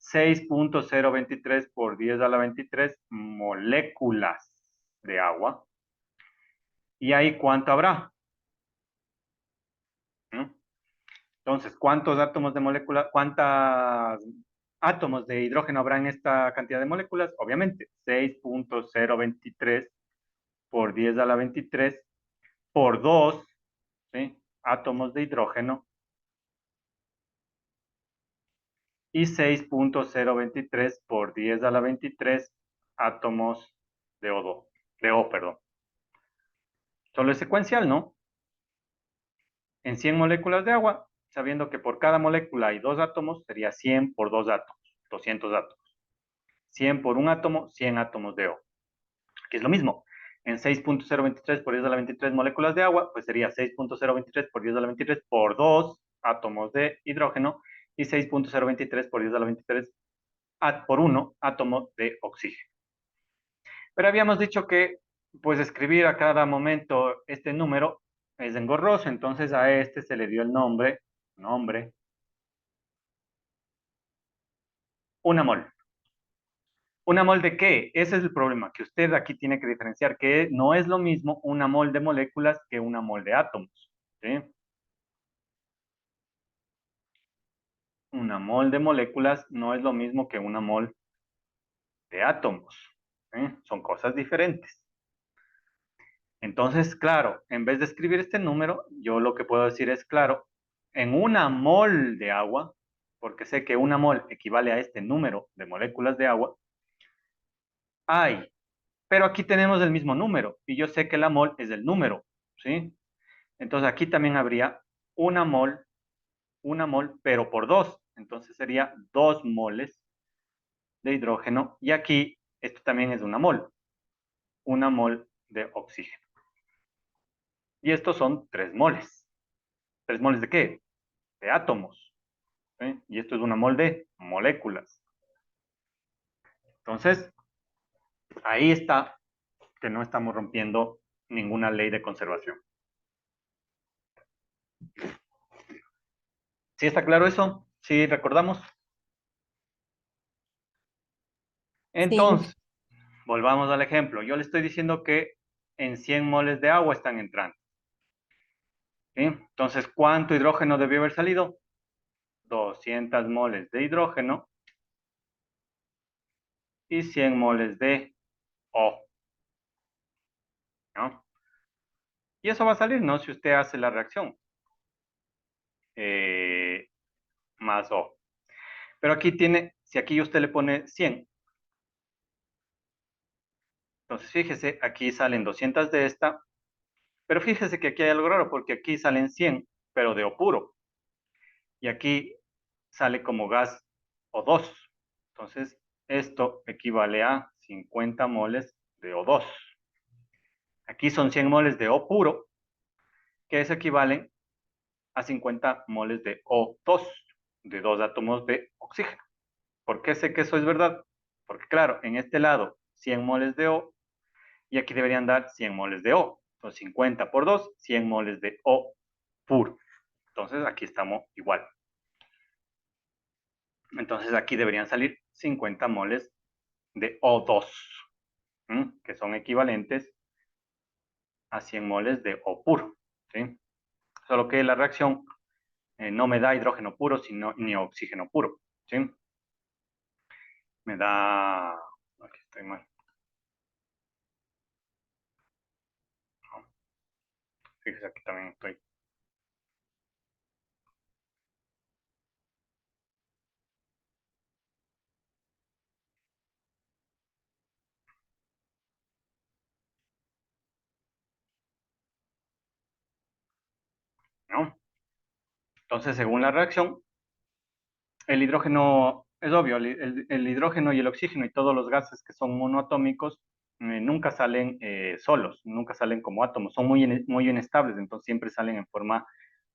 6.023 por 10 a la 23 moléculas de agua. ¿Y ahí cuánto habrá? ¿No? Entonces, ¿cuántos átomos de molécula, cuántos átomos de hidrógeno habrá en esta cantidad de moléculas? Obviamente, 6.023 por 10 a la 23 por 2, ¿sí? Átomos de hidrógeno y 6.023 por 10 a la 23 átomos de O2, de O, perdón. Solo es secuencial, ¿no? En 100 moléculas de agua, sabiendo que por cada molécula hay 2 átomos, sería 100 por 2 átomos, 200 átomos. 100 por un átomo, 100 átomos de O. Que es lo mismo. en 6.023 por 10 a la 23 moléculas de agua, pues sería 6.023 por 10 a la 23 por 2 átomos de hidrógeno y 6.023 por 10 a la 23 por 1 átomo de oxígeno. Pero habíamos dicho que pues escribir a cada momento este número es engorroso, entonces a este se le dio el nombre, una mol. ¿Una mol de qué? Ese es el problema, que usted aquí tiene que diferenciar que no es lo mismo una mol de moléculas que una mol de átomos. ¿Sí? Una mol de moléculas no es lo mismo que una mol de átomos. ¿Sí? Son cosas diferentes. Entonces, claro, en vez de escribir este número, yo lo que puedo decir es, claro, en una mol de agua, porque sé que una mol equivale a este número de moléculas de agua, hay, pero aquí tenemos el mismo número y yo sé que la mol es el número, ¿sí? Entonces aquí también habría una mol, pero por 2. Entonces sería 2 moles de hidrógeno y aquí esto también es una mol de oxígeno. Y estos son 3 moles. ¿3 moles de qué? De átomos. ¿Sí? Y esto es una mol de moléculas. Entonces, ahí está que no estamos rompiendo ninguna ley de conservación. ¿Sí está claro eso? ¿Sí recordamos? Sí, Entonces, volvamos al ejemplo. Yo le estoy diciendo que en 100 moles de agua están entrando. ¿Sí? Entonces, ¿cuánto hidrógeno debió haber salido? 200 moles de hidrógeno y 100 moles de O. ¿No? Y eso va a salir, ¿no? Si usted hace la reacción. Eh, más O. Pero aquí tiene, si aquí usted le pone 100, entonces fíjese, aquí salen 200 de esta, pero fíjese que aquí hay algo raro, porque aquí salen 100, pero de O puro. Y aquí sale como gas O2. Entonces, esto equivale a 50 moles de O2. Aquí son 100 moles de O puro, que es equivalen a 50 moles de O2, de 2 átomos de oxígeno. ¿Por qué sé que eso es verdad? Porque claro, en este lado 100 moles de O y aquí deberían dar 100 moles de O. Entonces 50 por 2, 100 moles de O puro. Entonces aquí estamos igual. Entonces aquí deberían salir 50 moles de O2, que son equivalentes a 100 moles de O puro. ¿Sí? Solo que la reacción no me da hidrógeno puro, sino ni oxígeno puro. ¿Sí? Me da... Aquí estoy mal. No, fíjese, aquí también estoy. ¿No? Entonces, según la reacción, el hidrógeno, es obvio, el hidrógeno y el oxígeno y todos los gases que son monoatómicos nunca salen solos, nunca salen como átomos, son muy inestables, entonces siempre salen en forma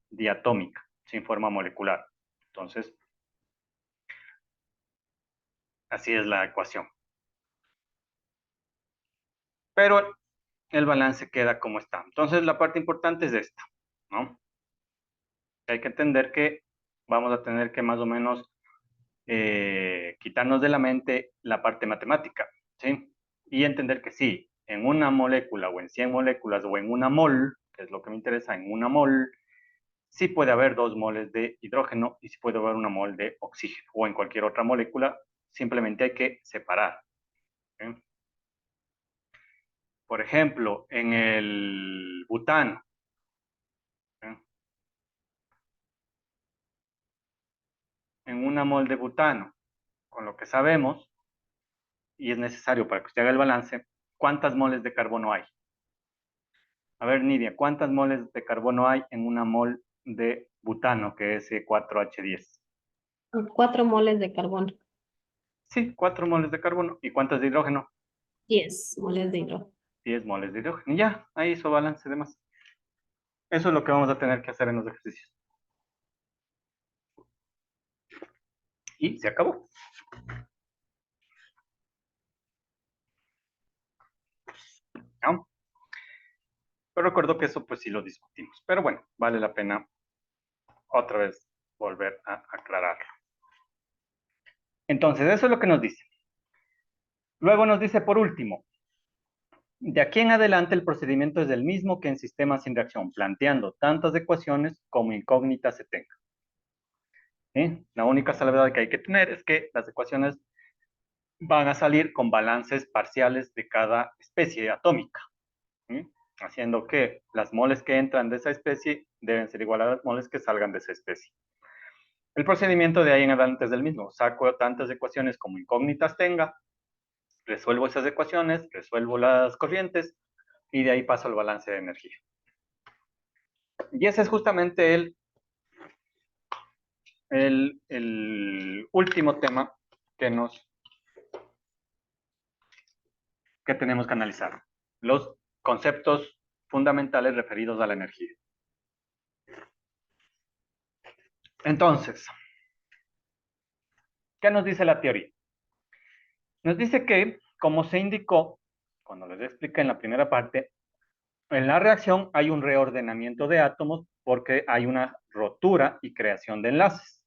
diatómica, sin forma molecular. Entonces, así es la ecuación. Pero el balance queda como está. Entonces, la parte importante es esta, ¿no? Hay que entender que vamos a tener que más o menos quitarnos de la mente la parte matemática, ¿sí? Y entender que sí, en una molécula o en 100 moléculas o en una mol, que es lo que me interesa, en una mol, sí puede haber 2 moles de hidrógeno y sí puede haber una mol de oxígeno o en cualquier otra molécula, simplemente hay que separar. ¿Sí? Por ejemplo, en el butano, ¿sí? En una mol de butano, con lo que sabemos, y es necesario para que usted haga el balance, ¿cuántas moles de carbono hay? A ver, Nidia, ¿cuántas moles de carbono hay en una mol de butano, que es 4H10? 4 moles de carbono, Sí, 4 moles de carbono. ¿Y cuántas de hidrógeno? 10 moles de hidrógeno. 10 moles de hidrógeno. Y ya, ahí hizo balance de masa. Eso es lo que vamos a tener que hacer en los ejercicios. Y se acabó. ¿No? Pero recuerdo que eso pues sí lo discutimos. Pero bueno, vale la pena otra vez volver a aclararlo. Entonces, eso es lo que nos dice. Luego nos dice, por último, de aquí en adelante el procedimiento es el mismo que en sistemas sin reacción, planteando tantas ecuaciones como incógnitas se tengan. ¿Sí? La única salvedad que hay que tener es que las ecuaciones van a salir con balances parciales de cada especie atómica, ¿sí? Haciendo que las moles que entran de esa especie deben ser igual a las moles que salgan de esa especie. El procedimiento de ahí en adelante es el mismo. Saco tantas ecuaciones como incógnitas tenga, resuelvo esas ecuaciones, resuelvo las corrientes y de ahí paso al balance de energía. Y ese es justamente el último tema que tenemos que analizar. Los conceptos fundamentales referidos a la energía. Entonces, ¿qué nos dice la teoría? Nos dice que, como se indicó, cuando les expliqué en la primera parte, en la reacción hay un reordenamiento de átomos porque hay una rotura y creación de enlaces.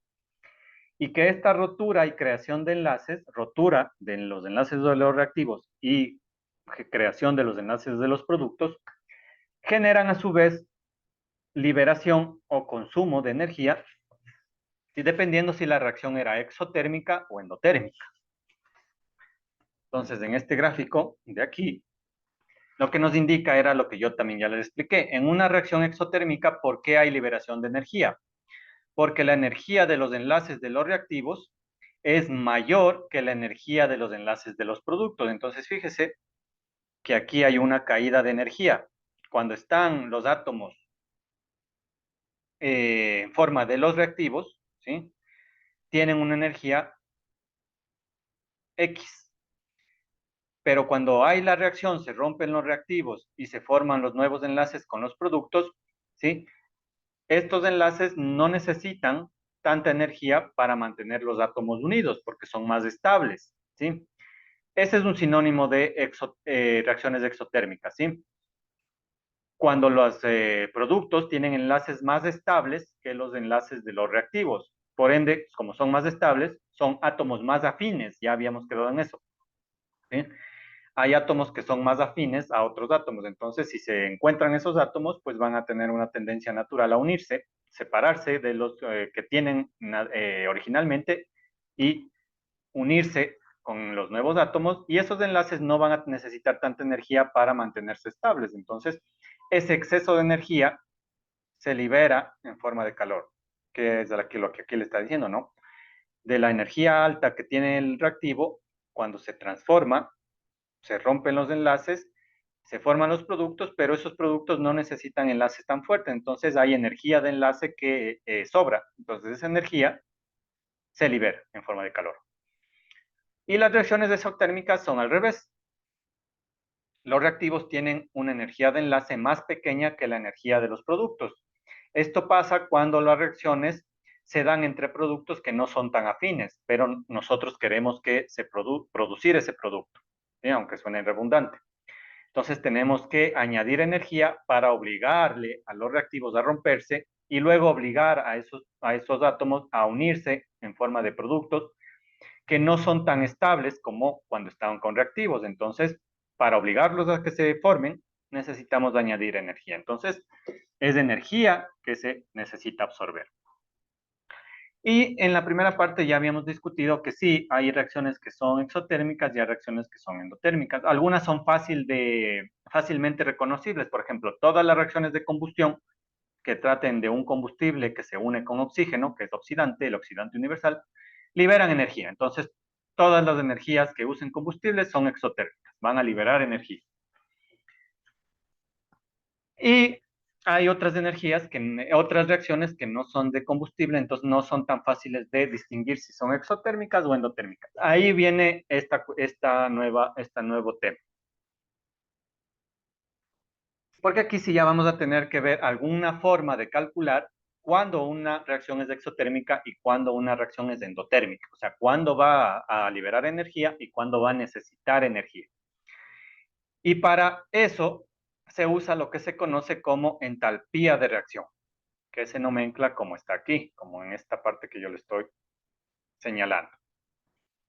Y que esta rotura y creación de enlaces, rotura de los enlaces de los reactivos y creación de los enlaces de los productos, generan a su vez liberación o consumo de energía, dependiendo si la reacción era exotérmica o endotérmica. Entonces, en este gráfico de aquí, lo que nos indica era lo que yo también ya les expliqué. En una reacción exotérmica, ¿por qué hay liberación de energía? Porque la energía de los enlaces de los reactivos es mayor que la energía de los enlaces de los productos. Entonces, fíjese que aquí hay una caída de energía. Cuando están los átomos en forma de los reactivos, ¿sí? Tienen una energía X. Pero cuando hay la reacción, se rompen los reactivos y se forman los nuevos enlaces con los productos, ¿sí? Estos enlaces no necesitan tanta energía para mantener los átomos unidos porque son más estables, ¿sí? Ese es un sinónimo de reacciones exotérmicas, ¿sí? Cuando los productos tienen enlaces más estables que los enlaces de los reactivos. Por ende, como son más estables, son átomos más afines, ya habíamos quedado en eso, ¿sí? Hay átomos que son más afines a otros átomos. Entonces, si se encuentran esos átomos, pues van a tener una tendencia natural a unirse, separarse de los que tienen originalmente y unirse con los nuevos átomos, y esos enlaces no van a necesitar tanta energía para mantenerse estables. Entonces, ese exceso de energía se libera en forma de calor, que es lo que aquí le está diciendo, ¿no? De la energía alta que tiene el reactivo, cuando se transforma, se rompen los enlaces, se forman los productos, pero esos productos no necesitan enlaces tan fuertes, entonces hay energía de enlace que sobra, entonces esa energía se libera en forma de calor. Y las reacciones exotérmicas son al revés. Los reactivos tienen una energía de enlace más pequeña que la energía de los productos. Esto pasa cuando las reacciones se dan entre productos que no son tan afines, pero nosotros queremos que se producir ese producto, ¿sí? Aunque suene redundante. Entonces tenemos que añadir energía para obligarle a los reactivos a romperse y luego obligar a esos átomos a unirse en forma de productos que no son tan estables como cuando estaban con reactivos. Entonces, para obligarlos a que se formen, necesitamos añadir energía. Entonces, es energía que se necesita absorber. Y en la primera parte ya habíamos discutido que sí, hay reacciones que son exotérmicas y hay reacciones que son endotérmicas. Algunas son fácilmente reconocibles. Por ejemplo, todas las reacciones de combustión que traten de un combustible que se une con oxígeno, que es oxidante, el oxidante universal, liberan energía. Entonces, todas las energías que usen combustibles son exotérmicas, van a liberar energía. Y hay otras energías, otras reacciones que no son de combustible, entonces no son tan fáciles de distinguir si son exotérmicas o endotérmicas. Ahí viene este nuevo tema. Porque aquí sí ya vamos a tener que ver alguna forma de calcular cuándo una reacción es exotérmica y cuándo una reacción es endotérmica. O sea, cuándo va a liberar energía y cuándo va a necesitar energía. Y para eso se usa lo que se conoce como entalpía de reacción, que se nomencla como está aquí, como en esta parte que yo le estoy señalando.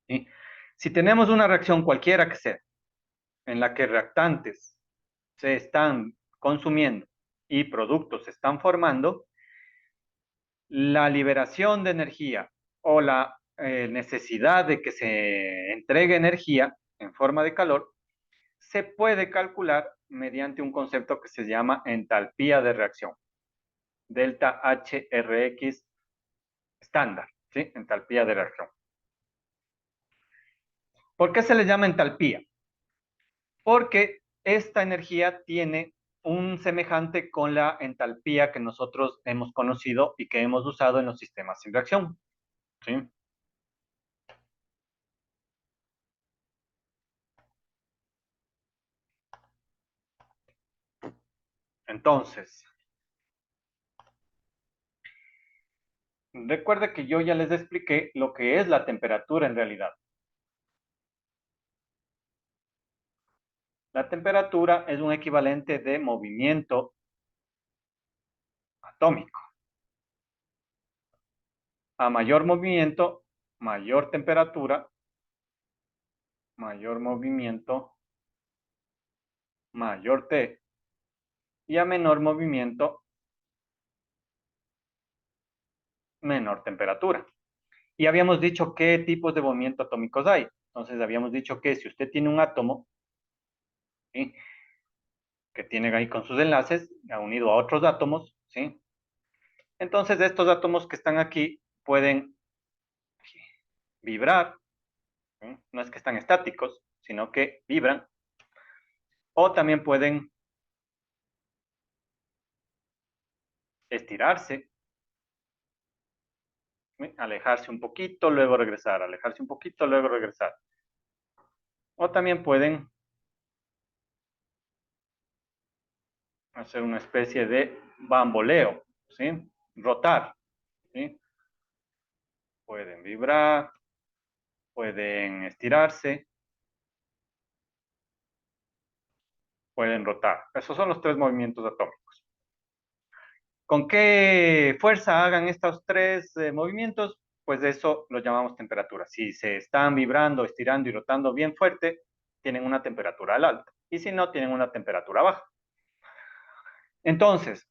¿Sí? Si tenemos una reacción cualquiera que sea, en la que reactantes se están consumiendo y productos se están formando, la liberación de energía o la necesidad de que se entregue energía en forma de calor se puede calcular mediante un concepto que se llama entalpía de reacción, delta HRX estándar, ¿sí? Entalpía de reacción. ¿Por qué se le llama entalpía? Porque esta energía tiene un semejante con la entalpía que nosotros hemos conocido y que hemos usado en los sistemas sin reacción, ¿sí? Entonces, recuerde que yo ya les expliqué lo que es la temperatura en realidad. La temperatura es un equivalente de movimiento atómico. A mayor movimiento, mayor temperatura, mayor movimiento, mayor T, y a menor movimiento, menor temperatura. Y habíamos dicho qué tipos de movimiento atómicos hay. Entonces habíamos dicho que si usted tiene un átomo, ¿sí?, que tiene ahí con sus enlaces, ha unido a otros átomos, ¿sí? Entonces estos átomos que están aquí pueden vibrar, ¿sí? No es que están estáticos, sino que vibran, o también pueden estirarse, ¿sí?, alejarse un poquito, luego regresar, alejarse un poquito, luego regresar. O también pueden hacer una especie de bamboleo, ¿sí? Rotar, ¿sí? Pueden vibrar, pueden estirarse, pueden rotar. Esos son los tres movimientos atómicos. ¿Con qué fuerza hagan estos tres movimientos? Pues eso lo llamamos temperatura. Si se están vibrando, estirando y rotando bien fuerte, tienen una temperatura alta. Y si no, tienen una temperatura baja. Entonces,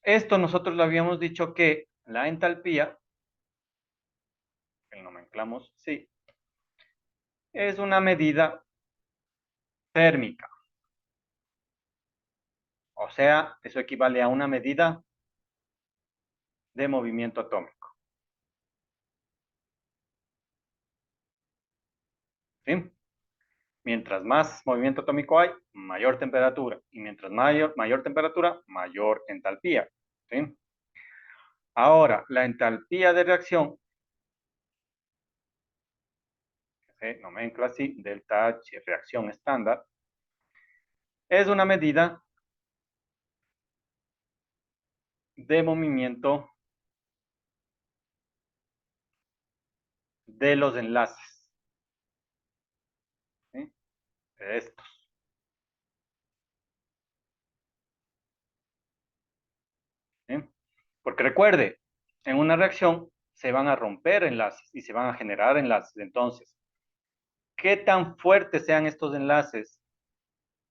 esto nosotros lo habíamos dicho que la entalpía, que lo nomenclamos, sí, es una medida térmica. O sea, eso equivale a una medida de movimiento atómico. ¿Sí? Mientras más movimiento atómico hay, mayor temperatura. Y mientras mayor temperatura, mayor entalpía. ¿Sí? Ahora, la entalpía de reacción, que se nomencla así, delta H, reacción estándar, es una medida de movimiento de los enlaces. ¿Sí? De estos. ¿Sí? Porque recuerde, en una reacción se van a romper enlaces y se van a generar enlaces. Entonces, qué tan fuertes sean estos enlaces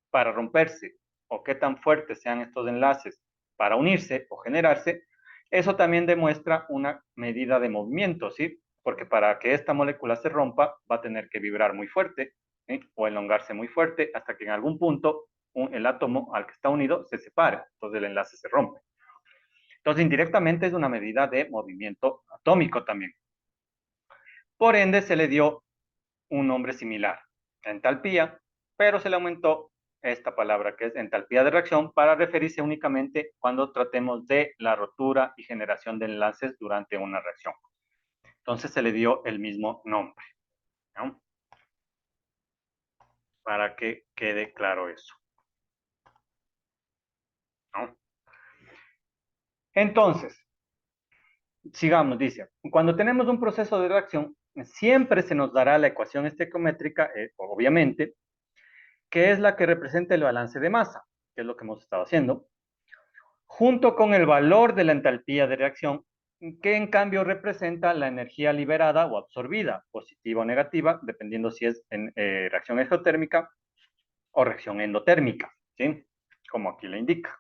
para romperse o qué tan fuertes sean estos enlaces para unirse o generarse, eso también demuestra una medida de movimiento, ¿sí? Porque para que esta molécula se rompa va a tener que vibrar muy fuerte, ¿sí?, o elongarse muy fuerte hasta que en algún punto el átomo al que está unido se separe, entonces el enlace se rompe. Entonces indirectamente es una medida de movimiento atómico también. Por ende se le dio un nombre similar, entalpía, pero se le aumentó esta palabra que es entalpía de reacción para referirse únicamente cuando tratemos de la rotura y generación de enlaces durante una reacción. Entonces se le dio el mismo nombre, ¿no?, para que quede claro eso. ¿no? Entonces, sigamos, dice, cuando tenemos un proceso de reacción, siempre se nos dará la ecuación estequiométrica, obviamente, que es la que representa el balance de masa, que es lo que hemos estado haciendo, junto con el valor de la entalpía de reacción, que en cambio representa la energía liberada o absorbida, positiva o negativa, dependiendo si es en reacción exotérmica o reacción endotérmica, ¿sí? Como aquí le indica.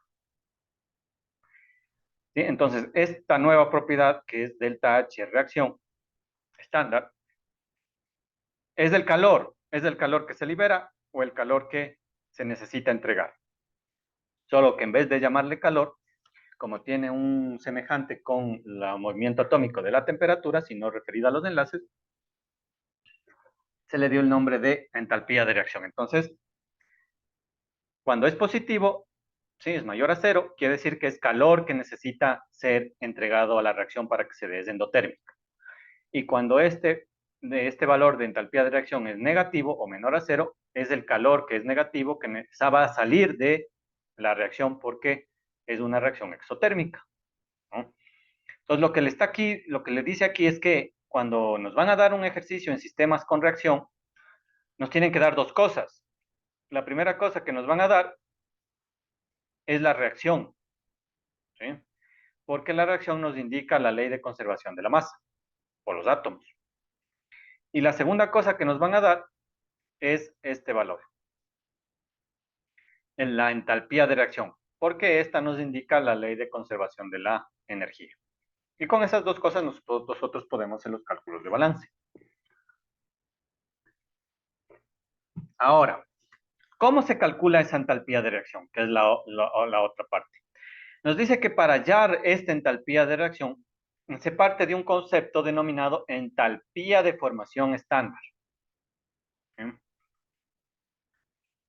¿Sí? Entonces, esta nueva propiedad, que es delta H reacción estándar, es del calor que se libera o el calor que se necesita entregar. Solo que en vez de llamarle calor, como tiene un semejante con el movimiento atómico de la temperatura, sino referido a los enlaces, se le dio el nombre de entalpía de reacción. Entonces, cuando es positivo, sí, es mayor a cero, quiere decir que es calor que necesita ser entregado a la reacción para que se dé, es endotérmica. Y cuando este valor de entalpía de reacción es negativo o menor a cero, es el calor que es negativo que va a salir de la reacción porque es una reacción exotérmica, ¿no? Entonces, lo que le dice aquí es que cuando nos van a dar un ejercicio en sistemas con reacción, nos tienen que dar dos cosas. La primera cosa que nos van a dar es la reacción, ¿sí? Porque la reacción nos indica la ley de conservación de la masa por los átomos. Y la segunda cosa que nos van a dar es este valor, en la entalpía de reacción, porque esta nos indica la ley de conservación de la energía. Y con esas dos cosas nosotros podemos hacer los cálculos de balance. Ahora, ¿cómo se calcula esa entalpía de reacción? Que es la otra parte. Nos dice que para hallar esta entalpía de reacción, se parte de un concepto denominado entalpía de formación estándar. ¿Sí?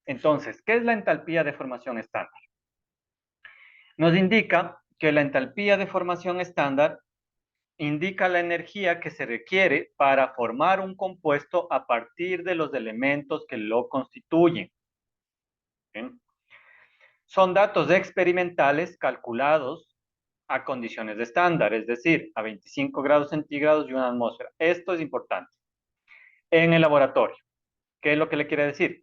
Entonces, ¿qué es la entalpía de formación estándar? Nos indica que la entalpía de formación estándar indica la energía que se requiere para formar un compuesto a partir de los elementos que lo constituyen. ¿Sí? Son datos experimentales calculados a condiciones de estándar, es decir, a 25 grados centígrados y una atmósfera. Esto es importante. En el laboratorio, ¿qué es lo que le quiere decir?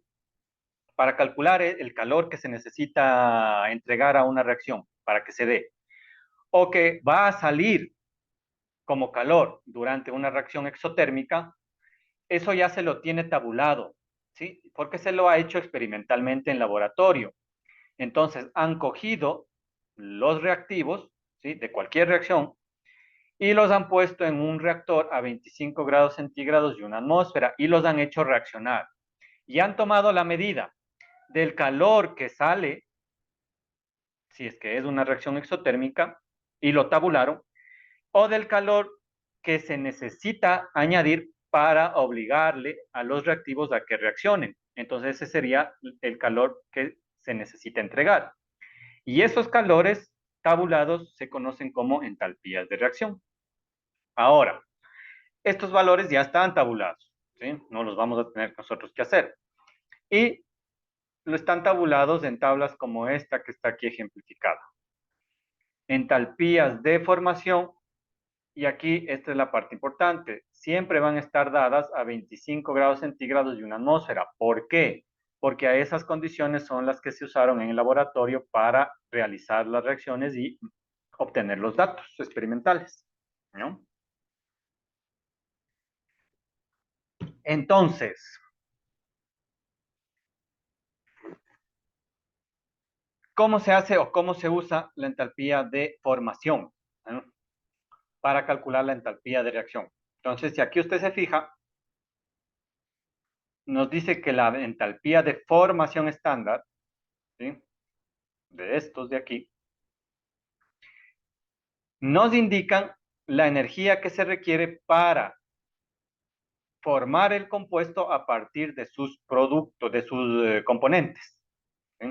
Para calcular el calor que se necesita entregar a una reacción para que se dé, o que va a salir como calor durante una reacción exotérmica, eso ya se lo tiene tabulado, ¿sí? Porque se lo ha hecho experimentalmente en laboratorio. Entonces, han cogido los reactivos, ¿sí? De cualquier reacción y los han puesto en un reactor a 25 grados centígrados y una atmósfera y los han hecho reaccionar. Y han tomado la medida del calor que sale, si es que es una reacción exotérmica, y lo tabularon, o del calor que se necesita añadir para obligarle a los reactivos a que reaccionen. Entonces ese sería el calor que se necesita entregar. Y esos calores tabulados se conocen como entalpías de reacción. Ahora, estos valores ya están tabulados, ¿sí? No los vamos a tener nosotros que hacer. Y lo están tabulados en tablas como esta que está aquí ejemplificada. Entalpías de formación. Y aquí esta es la parte importante. Siempre van a estar dadas a 25 grados centígrados y una atmósfera. ¿Por qué? Porque a esas condiciones son las que se usaron en el laboratorio para realizar las reacciones y obtener los datos experimentales, ¿no? Entonces, ¿cómo se hace o cómo se usa la entalpía de formación, ¿no? Para calcular la entalpía de reacción? Entonces, si aquí usted se fija, nos dice que la entalpía de formación estándar, ¿sí? De estos de aquí, nos indican la energía que se requiere para formar el compuesto a partir de sus productos, de sus componentes, ¿sí?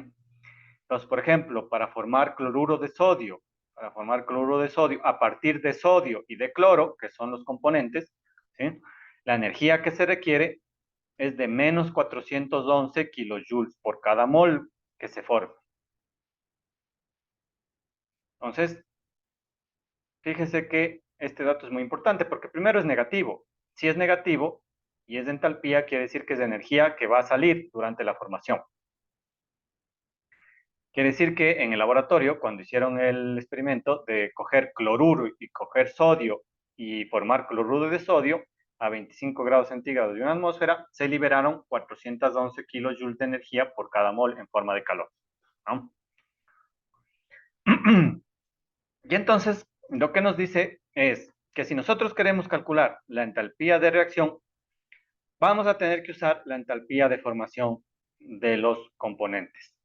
Entonces, por ejemplo, para formar cloruro de sodio a partir de sodio y de cloro, que son los componentes, ¿sí? La energía que se requiere es de menos 411 kilojoules por cada mol que se forma. Entonces, fíjese que este dato es muy importante porque primero es negativo. Si es negativo y es de entalpía, quiere decir que es de energía que va a salir durante la formación. Quiere decir que en el laboratorio, cuando hicieron el experimento de coger cloruro y coger sodio y formar cloruro de sodio a 25 grados centígrados de una atmósfera, se liberaron 411 kilojoules de energía por cada mol en forma de calor, ¿no? Y entonces, lo que nos dice es que si nosotros queremos calcular la entalpía de reacción, vamos a tener que usar la entalpía de formación de los componentes,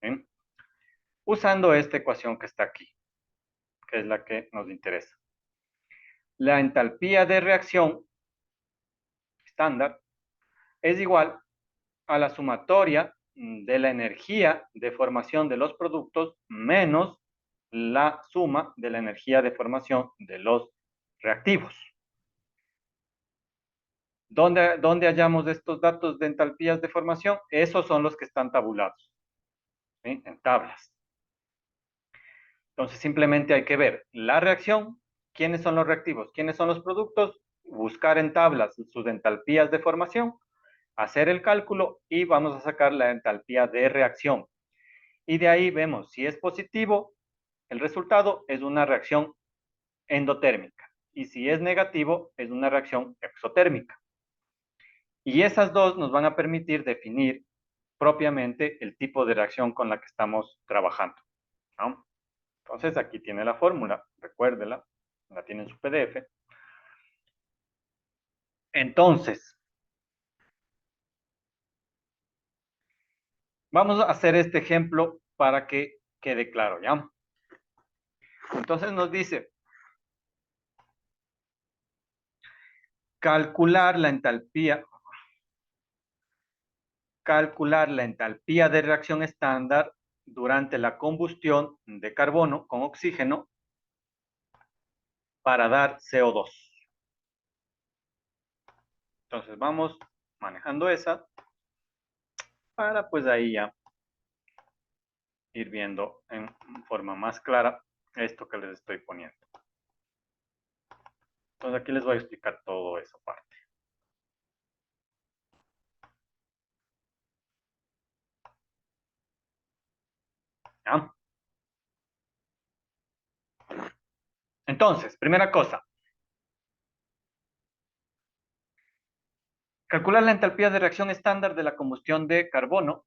¿sí? Usando esta ecuación que está aquí, que es la que nos interesa. La entalpía de reacción estándar es igual a la sumatoria de la energía de formación de los productos menos la suma de la energía de formación de los reactivos. ¿Dónde hallamos estos datos de entalpías de formación? Esos son los que están tabulados, ¿sí? En tablas. Entonces simplemente hay que ver la reacción, quiénes son los reactivos, quiénes son los productos, buscar en tablas sus entalpías de formación, hacer el cálculo y vamos a sacar la entalpía de reacción. Y de ahí vemos si es positivo, el resultado es una reacción endotérmica. Y si es negativo, es una reacción exotérmica. Y esas dos nos van a permitir definir propiamente el tipo de reacción con la que estamos trabajando, ¿no? Entonces aquí tiene la fórmula, recuérdela, la tiene en su PDF. Entonces, vamos a hacer este ejemplo para que quede claro, ¿ya? Entonces nos dice, calcular la entalpía de reacción estándar durante la combustión de carbono con oxígeno para dar CO2. Entonces vamos manejando esa para pues ahí ya ir viendo en forma más clara esto que les estoy poniendo. Entonces aquí les voy a explicar todo eso aparte. ¿Ya? Entonces, primera cosa, calcular la entalpía de reacción estándar de la combustión de carbono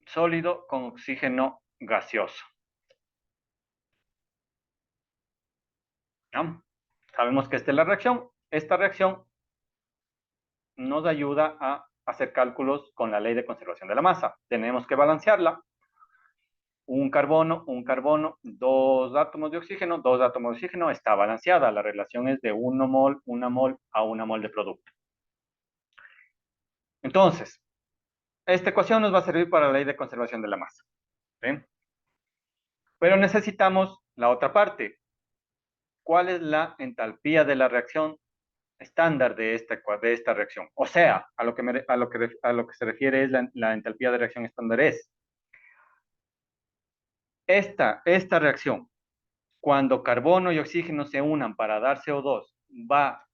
sólido con oxígeno gaseoso. ¿Ya? Sabemos que esta es la reacción. Esta reacción nos ayuda a hacer cálculos con la ley de conservación de la masa. Tenemos que balancearla. Un carbono, dos átomos de oxígeno, está balanceada. La relación es de 1 mol, 1 mol a 1 mol de producto. Entonces, esta ecuación nos va a servir para la ley de conservación de la masa. ¿Sí? Pero necesitamos la otra parte. ¿Cuál es la entalpía de la reacción estándar de esta reacción? O sea, a lo que se refiere es la entalpía de reacción estándar es esta reacción, cuando carbono y oxígeno se unan para dar CO2, ¿va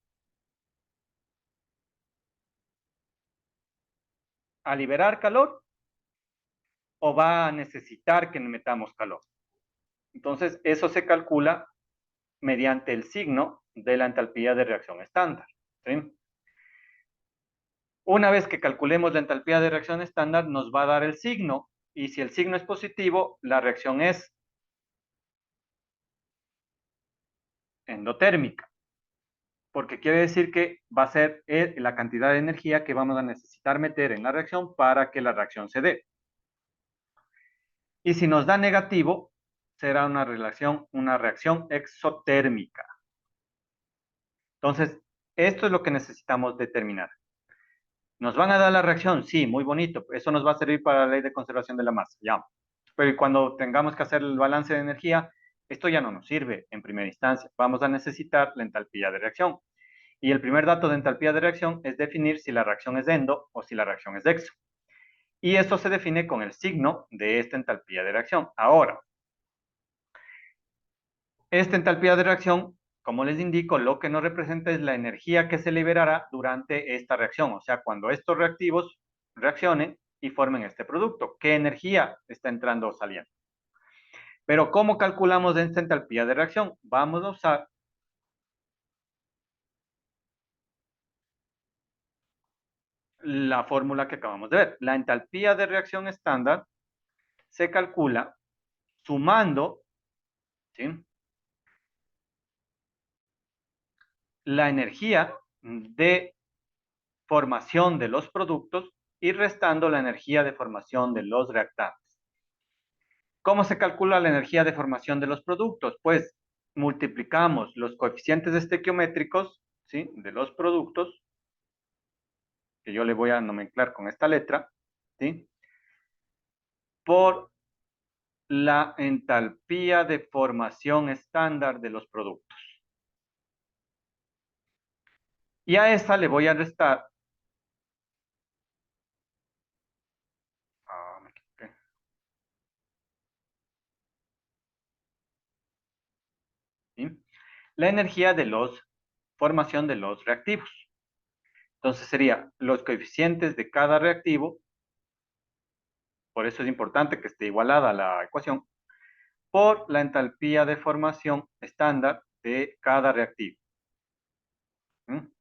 a liberar calor o va a necesitar que metamos calor? Entonces, eso se calcula mediante el signo de la entalpía de reacción estándar, ¿sí? Una vez que calculemos la entalpía de reacción estándar, nos va a dar el signo, y si el signo es positivo, la reacción es endotérmica, porque quiere decir que va a ser la cantidad de energía que vamos a necesitar meter en la reacción para que la reacción se dé. Y si nos da negativo, será una reacción exotérmica. Entonces, esto es lo que necesitamos determinar. ¿Nos van a dar la reacción? Sí, muy bonito. Eso nos va a servir para la ley de conservación de la masa, ya. Pero cuando tengamos que hacer el balance de energía, esto ya no nos sirve en primera instancia. Vamos a necesitar la entalpía de reacción. Y el primer dato de entalpía de reacción es definir si la reacción es endo o si la reacción es exo. Y esto se define con el signo de esta entalpía de reacción. Ahora, Esta entalpía de reacción, como les indico, lo que nos representa es la energía que se liberará durante esta reacción, o sea, cuando estos reactivos reaccionen y formen este producto. ¿Qué energía está entrando o saliendo? Pero ¿cómo calculamos esta entalpía de reacción? Vamos a usar la fórmula que acabamos de ver. La entalpía de reacción estándar se calcula sumando, ¿sí?, la energía de formación de los productos y restando la energía de formación de los reactantes. ¿Cómo se calcula la energía de formación de los productos? Pues multiplicamos los coeficientes estequiométricos, ¿sí?, de los productos, que yo le voy a nomenclar con esta letra, ¿sí?, por la entalpía de formación estándar de los productos. Y a esa le voy a restar, me equivoqué, ¿sí?, la energía de formación de los reactivos. Entonces sería los coeficientes de cada reactivo, por eso es importante que esté igualada la ecuación, por la entalpía de formación estándar de cada reactivo. ¿Mm?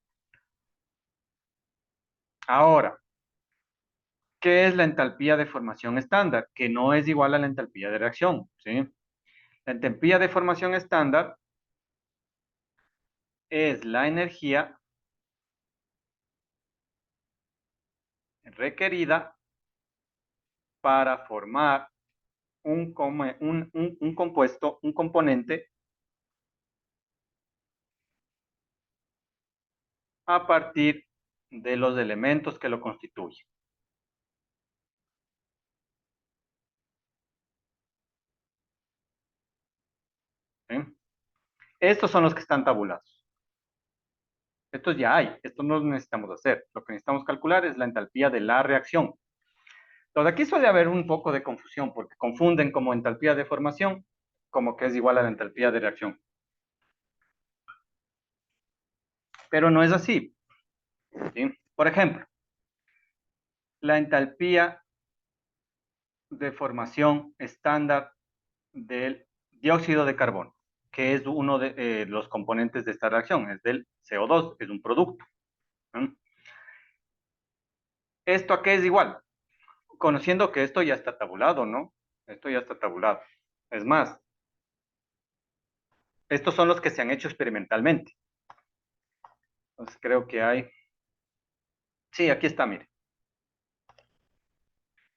Ahora, ¿qué es la entalpía de formación estándar? Que no es igual a la entalpía de reacción, ¿sí? La entalpía de formación estándar es la energía requerida para formar un compuesto, un componente, a partir de los elementos que lo constituyen. ¿Sí? Estos son los que están tabulados. Estos ya hay, estos no necesitamos hacer. Lo que necesitamos calcular es la entalpía de la reacción. Entonces aquí suele haber un poco de confusión porque confunden como entalpía de formación como que es igual a la entalpía de reacción. Pero no es así, ¿sí? Por ejemplo, la entalpía de formación estándar del dióxido de carbono, que es uno de los componentes de esta reacción, es del CO2, es un producto. ¿Sí? ¿Esto a qué es igual? Conociendo que esto ya está tabulado, ¿no? Esto ya está tabulado. Es más, estos son los que se han hecho experimentalmente. Entonces creo que hay... Sí, aquí está, mire.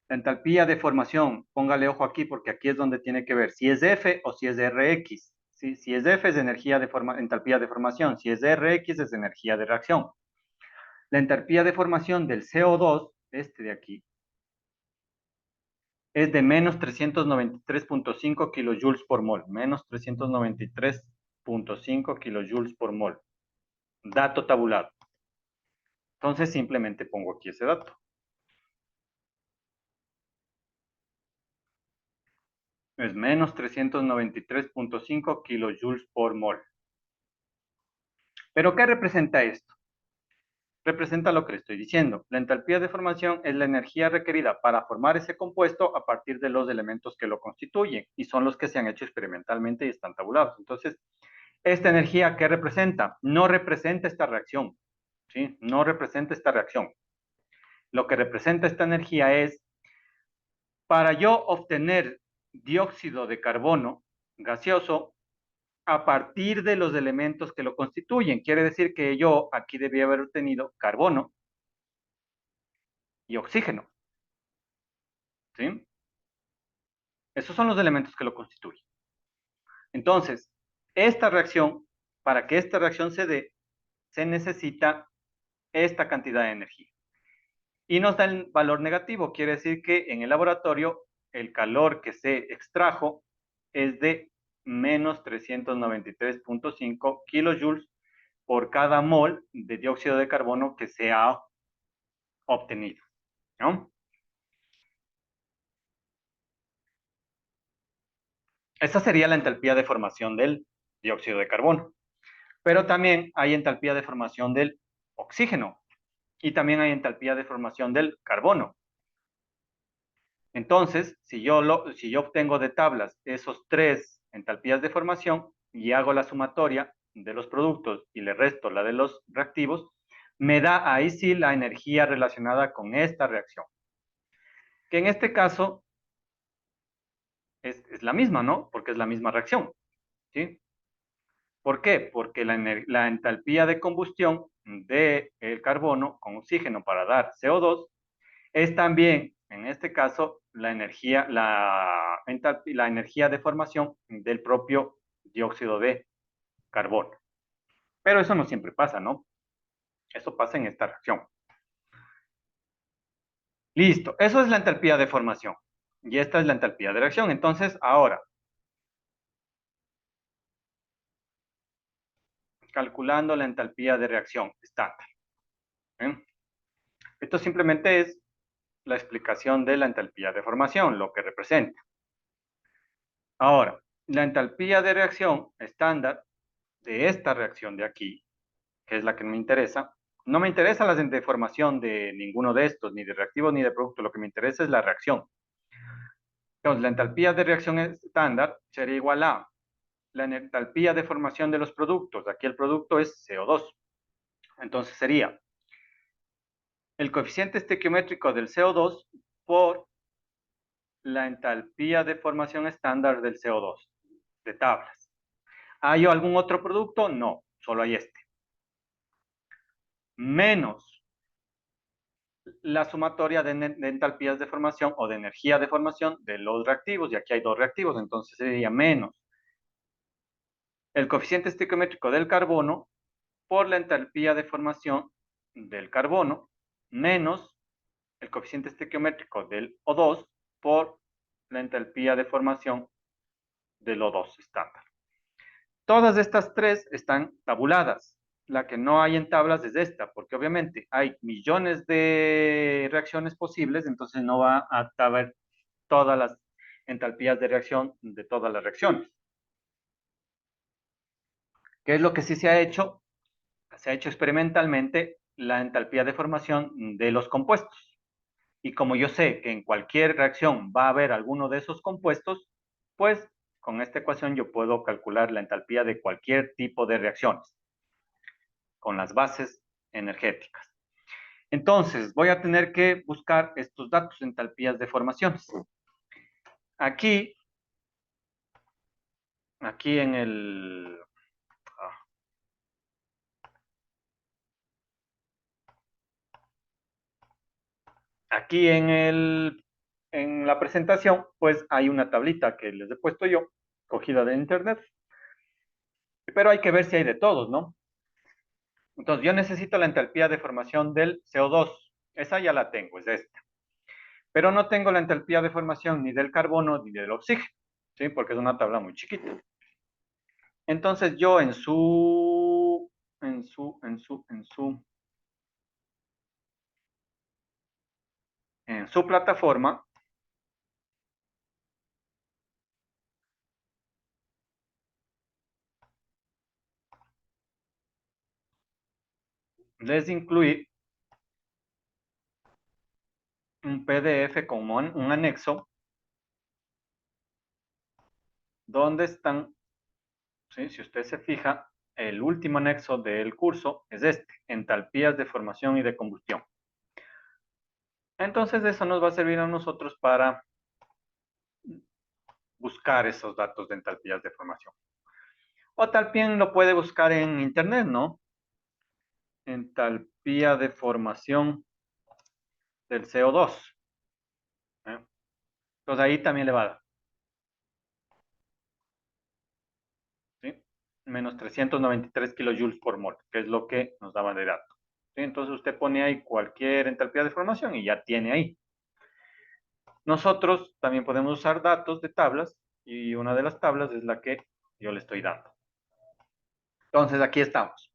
La entalpía de formación, póngale ojo aquí porque aquí es donde tiene que ver si es F o si es Rx. ¿Sí? Si es F es energía de entalpía de formación, si es Rx es energía de reacción. La entalpía de formación del CO2, este de aquí, es de menos 393.5 kilojoules por mol. Menos 393.5 kilojoules por mol. Dato tabulado. Entonces simplemente pongo aquí ese dato. Es menos 393.5 kilojoules por mol. ¿Pero qué representa esto? Representa lo que le estoy diciendo. La entalpía de formación es la energía requerida para formar ese compuesto a partir de los elementos que lo constituyen y son los que se han hecho experimentalmente y están tabulados. Entonces, ¿esta energía qué representa? No representa esta reacción, ¿sí? No representa esta reacción. Lo que representa esta energía es, para yo obtener dióxido de carbono gaseoso, a partir de los elementos que lo constituyen. Quiere decir que yo aquí debía haber obtenido carbono y oxígeno, ¿sí? Esos son los elementos que lo constituyen. Entonces, esta reacción, para que esta reacción se dé, se necesita esta cantidad de energía. Y nos da el valor negativo, quiere decir que en el laboratorio el calor que se extrajo es de menos 393.5 kilojoules por cada mol de dióxido de carbono que se ha obtenido, ¿no? Esa sería la entalpía de formación del dióxido de carbono. Pero también hay entalpía de formación del oxígeno y también hay entalpía de formación del carbono. Entonces, si yo obtengo de tablas esos tres entalpías de formación y hago la sumatoria de los productos y le resto la de los reactivos, me da ahí sí la energía relacionada con esta reacción. Que en este caso es la misma, ¿no? Porque es la misma reacción, ¿sí? ¿Por qué? Porque la entalpía de combustión del carbono con oxígeno para dar CO2 es también, en este caso, la energía de formación del propio dióxido de carbono. Pero eso no siempre pasa, ¿no? Eso pasa en esta reacción. Listo, eso es la entalpía de formación. Y esta es la entalpía de reacción. Entonces, ahora, calculando la entalpía de reacción estándar. ¿Eh? Esto simplemente es la explicación de la entalpía de formación, lo que representa. Ahora, la entalpía de reacción estándar de esta reacción de aquí, que es la que me interesa, no me interesa la de formación de ninguno de estos, ni de reactivos ni de producto, lo que me interesa es la reacción. Entonces, la entalpía de reacción estándar sería igual a la entalpía de formación de los productos. Aquí el producto es CO2. Entonces sería el coeficiente estequiométrico del CO2 por la entalpía de formación estándar del CO2, de tablas. ¿Hay algún otro producto? No, solo hay este. Menos la sumatoria de entalpías de formación o de energía de formación de los reactivos, y aquí hay dos reactivos, entonces sería menos el coeficiente estequiométrico del carbono por la entalpía de formación del carbono, menos el coeficiente estequiométrico del O2 por la entalpía de formación del O2 estándar. Todas estas tres están tabuladas. La que no hay en tablas es esta, porque obviamente hay millones de reacciones posibles, entonces no va a caber todas las entalpías de reacción de todas las reacciones. ¿Qué es lo que sí se ha hecho? Se ha hecho experimentalmente la entalpía de formación de los compuestos. Y como yo sé que en cualquier reacción va a haber alguno de esos compuestos, pues con esta ecuación yo puedo calcular la entalpía de cualquier tipo de reacciones con las bases energéticas. Entonces, voy a tener que buscar estos datos de entalpías de formaciones. Aquí, aquí en el... Aquí en la presentación, pues hay una tablita que les he puesto yo, cogida de internet, pero hay que ver si hay de todos, ¿no? Entonces, yo necesito la entalpía de formación del CO2. Esa ya la tengo, es esta. Pero no tengo la entalpía de formación ni del carbono ni del oxígeno, ¿sí? Porque es una tabla muy chiquita. Entonces, yo en su plataforma, les incluí un PDF con un anexo donde están, ¿sí? Si usted se fija, el último anexo del curso es este, entalpías de formación y de combustión. Entonces, eso nos va a servir a nosotros para buscar esos datos de entalpías de formación. O también lo puede buscar en internet, ¿no? Entalpía de formación del CO2. ¿Eh? Entonces ahí también le va a dar, ¿sí? Menos 393 kilojoules por mol, que es lo que nos daba de dato. ¿Sí? Entonces usted pone ahí cualquier entalpía de formación y ya tiene ahí. Nosotros también podemos usar datos de tablas y una de las tablas es la que yo le estoy dando. Entonces aquí estamos.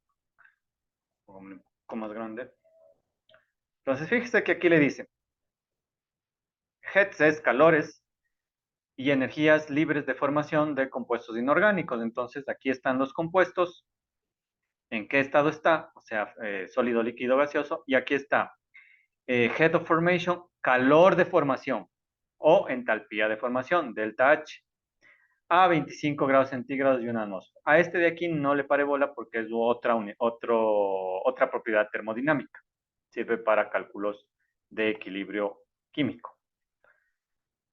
Un poco más grande. Entonces fíjese que aquí le dice, Hertz es calores, y energías libres de formación de compuestos inorgánicos. Entonces, aquí están los compuestos, en qué estado está, o sea, sólido, líquido, gaseoso, y aquí está head of formation, calor de formación, o entalpía de formación, delta H, a 25 grados centígrados y una atmósfera. A este de aquí no le pare bola porque es otra propiedad termodinámica. Sirve para cálculos de equilibrio químico.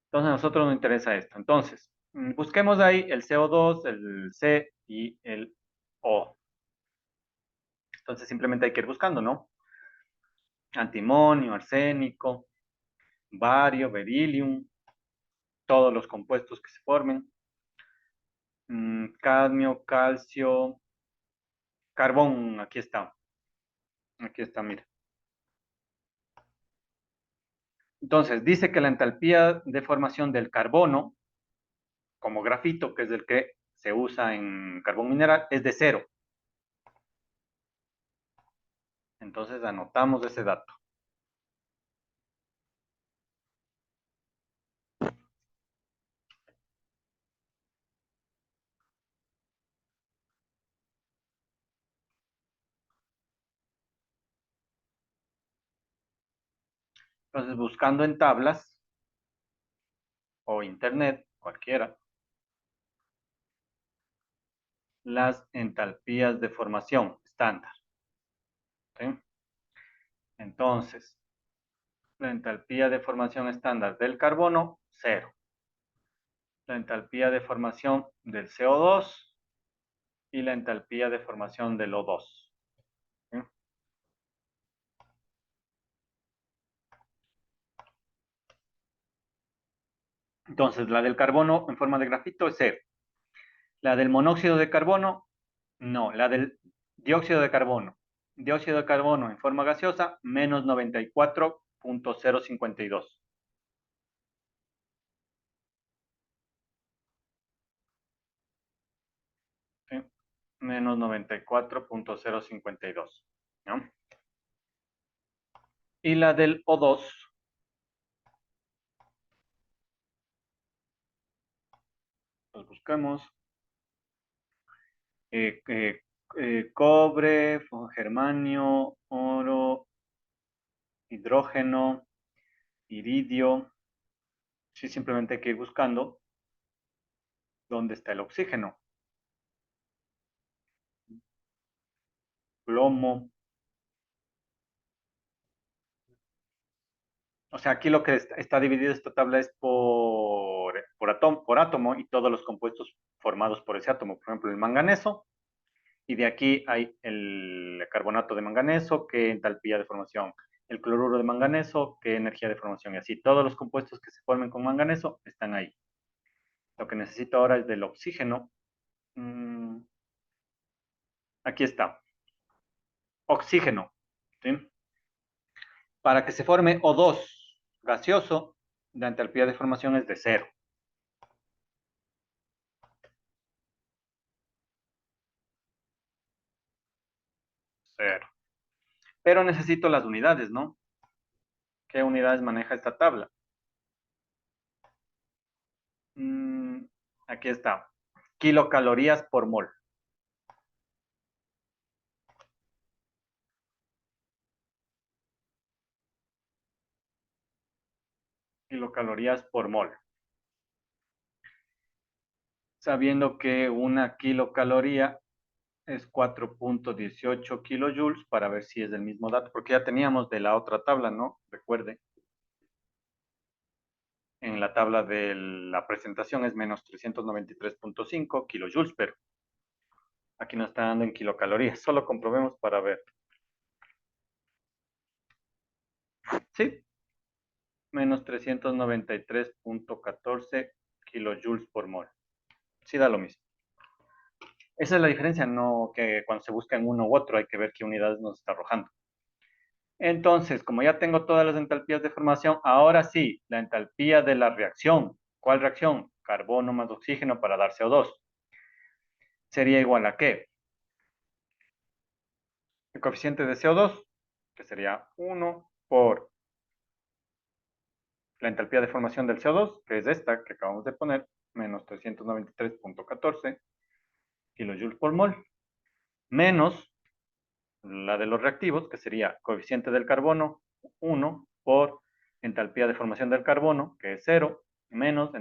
Entonces, a nosotros nos interesa esto. Entonces, busquemos ahí el CO2, el C y el O. Entonces, simplemente hay que ir buscando, ¿no? Antimonio, arsénico, bario, berilium, todos los compuestos que se formen. Cadmio, calcio, carbón, aquí está. Aquí está, mira. Entonces, dice que la entalpía de formación del carbono, como grafito, que es el que se usa en carbón mineral, es de 0. Entonces, anotamos ese dato. Entonces, buscando en tablas o internet, cualquiera, las entalpías de formación estándar. ¿Sí? Entonces, la entalpía de formación estándar del carbono, 0. La entalpía de formación del CO2 y la entalpía de formación del O2. ¿Sí? Entonces, la del carbono en forma de grafito es 0. La del monóxido de carbono, no. La del dióxido de carbono. Dióxido de carbono en forma gaseosa, menos 94.052. ¿Sí? Menos 94.052. ¿No? Y la del O2, pues busquemos. Eh, eh, cobre, germanio, oro, hidrógeno, iridio. Sí, simplemente hay que ir buscando dónde está el oxígeno. Plomo. O sea, aquí lo que está dividido esta tabla es por átomo y todos los compuestos formados por ese átomo. Por ejemplo, el manganeso, y de aquí hay el carbonato de manganeso, qué entalpía de formación. El cloruro de manganeso, qué energía de formación. Y así, todos los compuestos que se formen con manganeso están ahí. Lo que necesito ahora es del oxígeno. Aquí está. Oxígeno. ¿Sí? Para que se forme O2 gaseoso, la entalpía de formación es de 0. 0. Pero necesito las unidades, ¿no? ¿Qué unidades maneja esta tabla? Mm, aquí está. Kilocalorías por mol. Kilocalorías por mol. Sabiendo que una kilocaloría es 4.18 kilojoules, para ver si es el mismo dato, porque ya teníamos de la otra tabla, ¿no? Recuerde, en la tabla de la presentación es menos 393.5 kilojoules, pero aquí nos está dando en kilocalorías. Solo comprobemos para ver. Sí, menos 393.14 kilojoules por mol. Sí da lo mismo. Esa es la diferencia, no que cuando se busca en uno u otro hay que ver qué unidades nos está arrojando. Entonces, como ya tengo todas las entalpías de formación, ahora sí, la entalpía de la reacción. ¿Cuál reacción? Carbono más oxígeno para dar CO2. Sería igual a ¿qué? El coeficiente de CO2, que sería 1 por la entalpía de formación del CO2, que es esta que acabamos de poner, menos 393.14 kilojoules por mol, menos la de los reactivos, que sería coeficiente del carbono 1 por entalpía de formación del carbono, que es 0, menos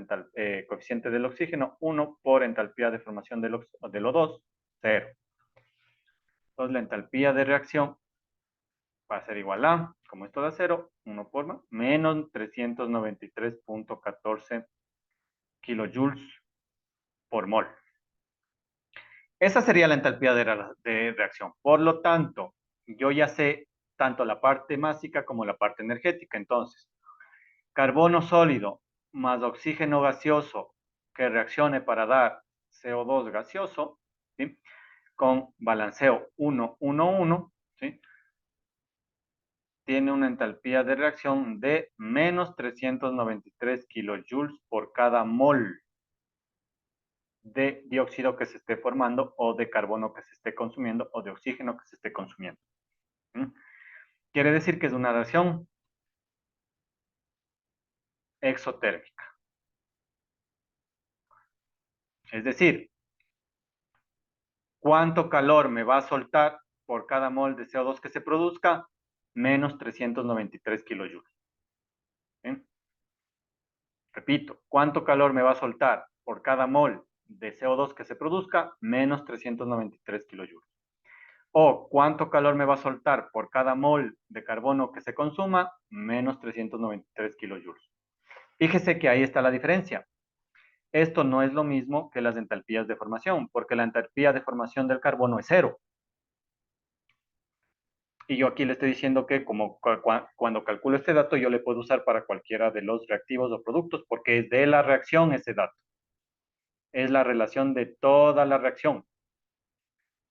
coeficiente del oxígeno 1 por entalpía de formación del O2, 0. Entonces la entalpía de reacción va a ser igual a, como esto da 0, 1 por menos 393.14 kilojoules por mol. Esa sería la entalpía de reacción. Por lo tanto, yo ya sé tanto la parte másica como la parte energética. Entonces, carbono sólido más oxígeno gaseoso que reaccione para dar CO2 gaseoso, ¿sí? Con balanceo 1-1-1, ¿sí? Tiene una entalpía de reacción de menos 393 kilojoules por cada mol de dióxido que se esté formando o de carbono que se esté consumiendo o de oxígeno que se esté consumiendo. ¿Mm? Quiere decir que es una reacción exotérmica. Es decir, ¿cuánto calor me va a soltar por cada mol de CO2 que se produzca? Menos 393 kilojoules. ¿Sí? Repito, ¿cuánto calor me va a soltar por cada mol de CO2 que se produzca? Menos 393 kilojoules. O ¿cuánto calor me va a soltar por cada mol de carbono que se consuma? Menos 393 kilojoules. Fíjese que ahí está la diferencia. Esto no es lo mismo que las entalpías de formación, porque la entalpía de formación del carbono es 0. Y yo aquí le estoy diciendo que cuando calculo este dato, yo le puedo usar para cualquiera de los reactivos o productos, porque es de la reacción ese dato. Es la relación de toda la reacción.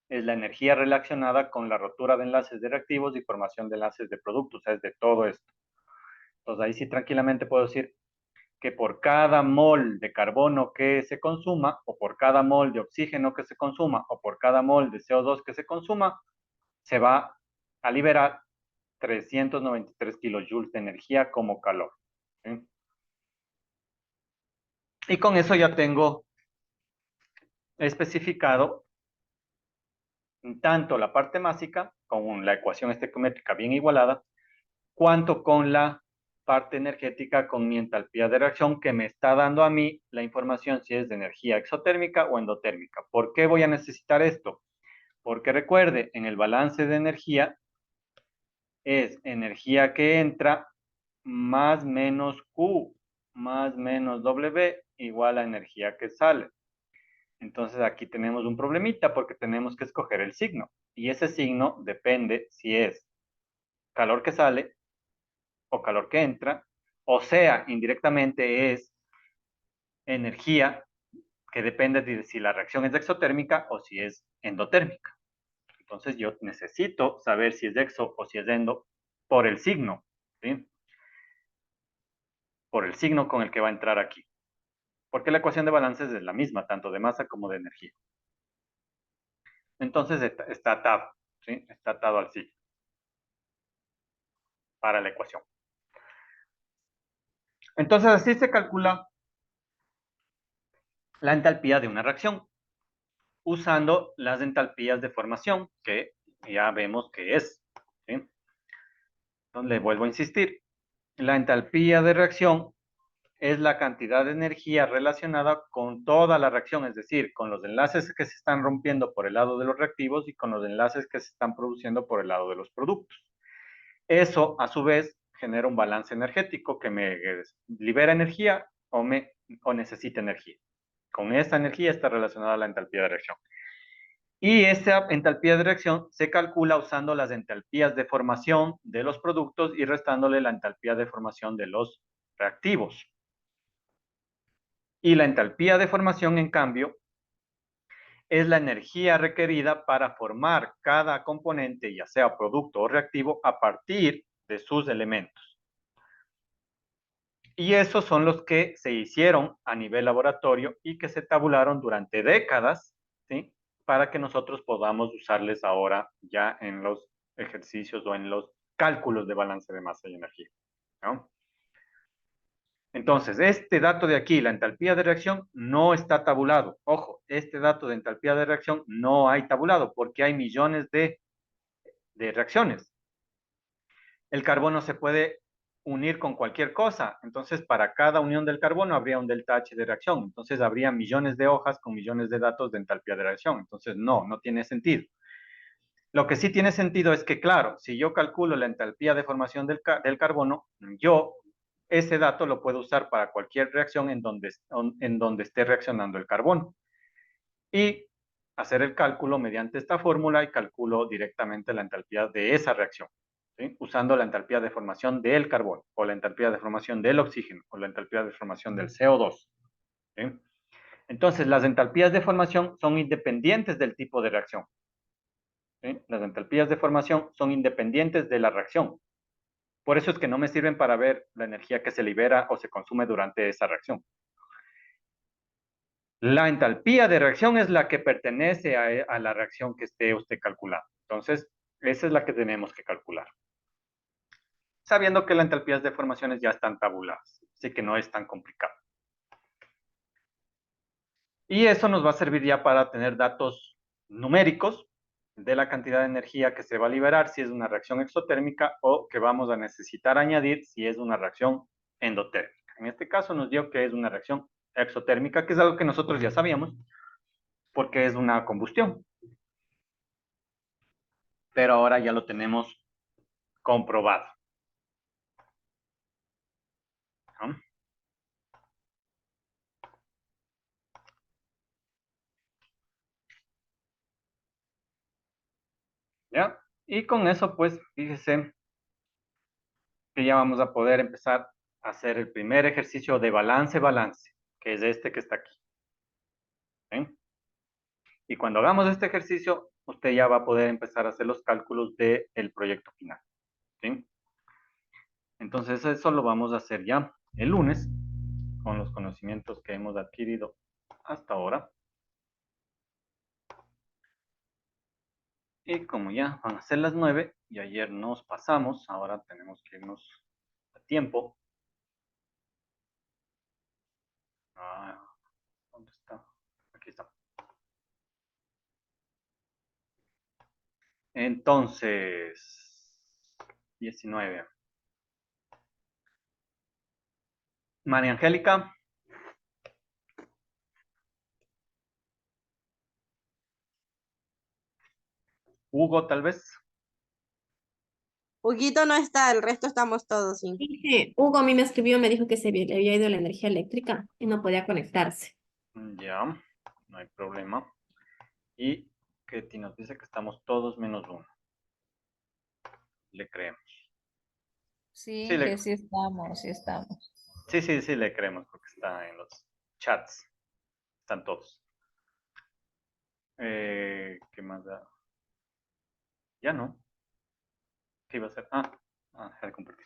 Es la energía relacionada con la rotura de enlaces de reactivos y formación de enlaces de productos, o sea, es de todo esto. Entonces ahí sí tranquilamente puedo decir que por cada mol de carbono que se consuma, o por cada mol de oxígeno que se consuma, o por cada mol de CO2 que se consuma, se va a liberar 393 kilojoules de energía como calor. ¿Sí? Y con eso ya tengo especificado tanto la parte másica, con la ecuación estequiométrica bien igualada, cuanto con la parte energética con mi entalpía de reacción que me está dando a mí la información si es de energía exotérmica o endotérmica. ¿Por qué voy a necesitar esto? Porque recuerde, en el balance de energía es energía que entra más menos Q más menos W igual a energía que sale. Entonces aquí tenemos un problemita porque tenemos que escoger el signo. Y ese signo depende si es calor que sale o calor que entra, o sea, indirectamente es energía que depende de si la reacción es exotérmica o si es endotérmica. Entonces yo necesito saber si es exo o si es endo por el signo, ¿sí? Por el signo con el que va a entrar aquí. Porque la ecuación de balances es la misma, tanto de masa como de energía. Entonces está atado, ¿sí? Está atado al signo para la ecuación. Entonces así se calcula la entalpía de una reacción usando las entalpías de formación que ya vemos que es. ¿Sí? Entonces le vuelvo a insistir. La entalpía de reacción es la cantidad de energía relacionada con toda la reacción, es decir, con los enlaces que se están rompiendo por el lado de los reactivos y con los enlaces que se están produciendo por el lado de los productos. Eso, a su vez, genera un balance energético que me libera energía o necesita energía. Con esta energía está relacionada la entalpía de reacción. Y esa entalpía de reacción se calcula usando las entalpías de formación de los productos y restándole la entalpía de formación de los reactivos. Y la entalpía de formación, en cambio, es la energía requerida para formar cada componente, ya sea producto o reactivo, a partir de sus elementos. Y esos son los que se hicieron a nivel laboratorio y que se tabularon durante décadas, ¿sí? Para que nosotros podamos usarles ahora ya en los ejercicios o en los cálculos de balance de masa y energía, ¿no? Entonces, este dato de aquí, la entalpía de reacción, no está tabulado. Ojo, este dato de entalpía de reacción no hay tabulado porque hay millones de reacciones. El carbono se puede unir con cualquier cosa. Entonces, para cada unión del carbono habría un delta H de reacción. Entonces, habría millones de hojas con millones de datos de entalpía de reacción. Entonces, no tiene sentido. Lo que sí tiene sentido es que, claro, si yo calculo la entalpía de formación del carbono, yo ese dato lo puedo usar para cualquier reacción en donde esté reaccionando el carbono. Y hacer el cálculo mediante esta fórmula y calculo directamente la entalpía de esa reacción, ¿sí? Usando la entalpía de formación del carbono, o la entalpía de formación del oxígeno, o la entalpía de formación del CO2. ¿Sí? Entonces, las entalpías de formación son independientes del tipo de reacción. ¿Sí? Las entalpías de formación son independientes de la reacción. Por eso es que no me sirven para ver la energía que se libera o se consume durante esa reacción. La entalpía de reacción es la que pertenece a la reacción que esté usted calculando. Entonces, esa es la que tenemos que calcular. Sabiendo que las entalpías de formaciones ya están tabuladas, así que no es tan complicado. Y eso nos va a servir ya para tener datos numéricos de la cantidad de energía que se va a liberar si es una reacción exotérmica o que vamos a necesitar añadir si es una reacción endotérmica. En este caso nos dio que es una reacción exotérmica, que es algo que nosotros ya sabíamos, porque es una combustión. Pero ahora ya lo tenemos comprobado. ¿No? ¿Ya? Y con eso, pues, fíjese que ya vamos a poder empezar a hacer el primer ejercicio de balance-balance, que es este que está aquí. ¿Sí? Y cuando hagamos este ejercicio, usted ya va a poder empezar a hacer los cálculos del proyecto final. ¿Sí? Entonces, eso lo vamos a hacer ya el lunes, con los conocimientos que hemos adquirido hasta ahora. Y como ya van a ser las 9 y ayer nos pasamos, ahora tenemos que irnos a tiempo. Ah, ¿dónde está? Aquí está. Entonces, 19. María Angélica, Hugo, tal vez. Huguito no está, el resto estamos todos, sí. Dije, Hugo a mí me escribió, me dijo que le había ido la energía eléctrica y no podía conectarse. Ya, no hay problema. Y Ketty nos dice que estamos todos menos uno. Le creemos. Sí, Sí, que sí estamos, sí estamos. sí, le creemos porque está en los chats. Están todos. ¿Qué más da? Ya no. ¿Qué iba a hacer? Deja de compartir.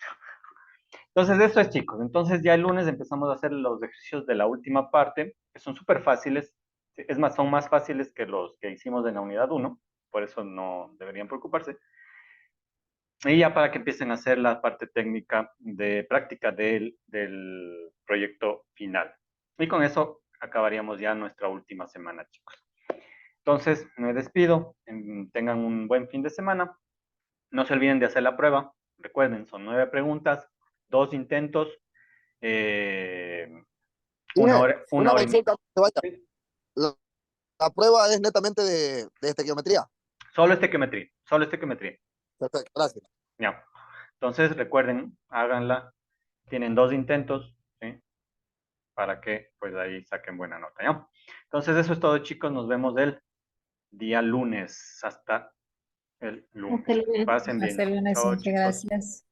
Entonces, eso es, chicos. Entonces, ya el lunes empezamos a hacer los ejercicios de la última parte, que son súper fáciles. Es más, son más fáciles que los que hicimos en la unidad 1, por eso no deberían preocuparse. Y ya para que empiecen a hacer la parte técnica de práctica del proyecto final. Y con eso acabaríamos ya nuestra última semana, chicos. Entonces, me despido. Tengan un buen fin de semana. No se olviden de hacer la prueba. Recuerden, son 9 preguntas, 2 intentos, una Dime, hora, una una hora y media. consulta, te vaya. Sí. La, la prueba es netamente de estequiometría. Solo estequiometría, solo estequiometría. Perfecto, gracias. Ya. Entonces, recuerden, háganla. Tienen 2 intentos, ¿sí? Para que pues ahí saquen buena nota, ¿ya? Entonces, eso es todo, chicos. Nos vemos el día lunes. Hasta el lunes. Hasta el lunes. Pasen bien. Hasta el lunes, Chao, muchas chicos. gracias.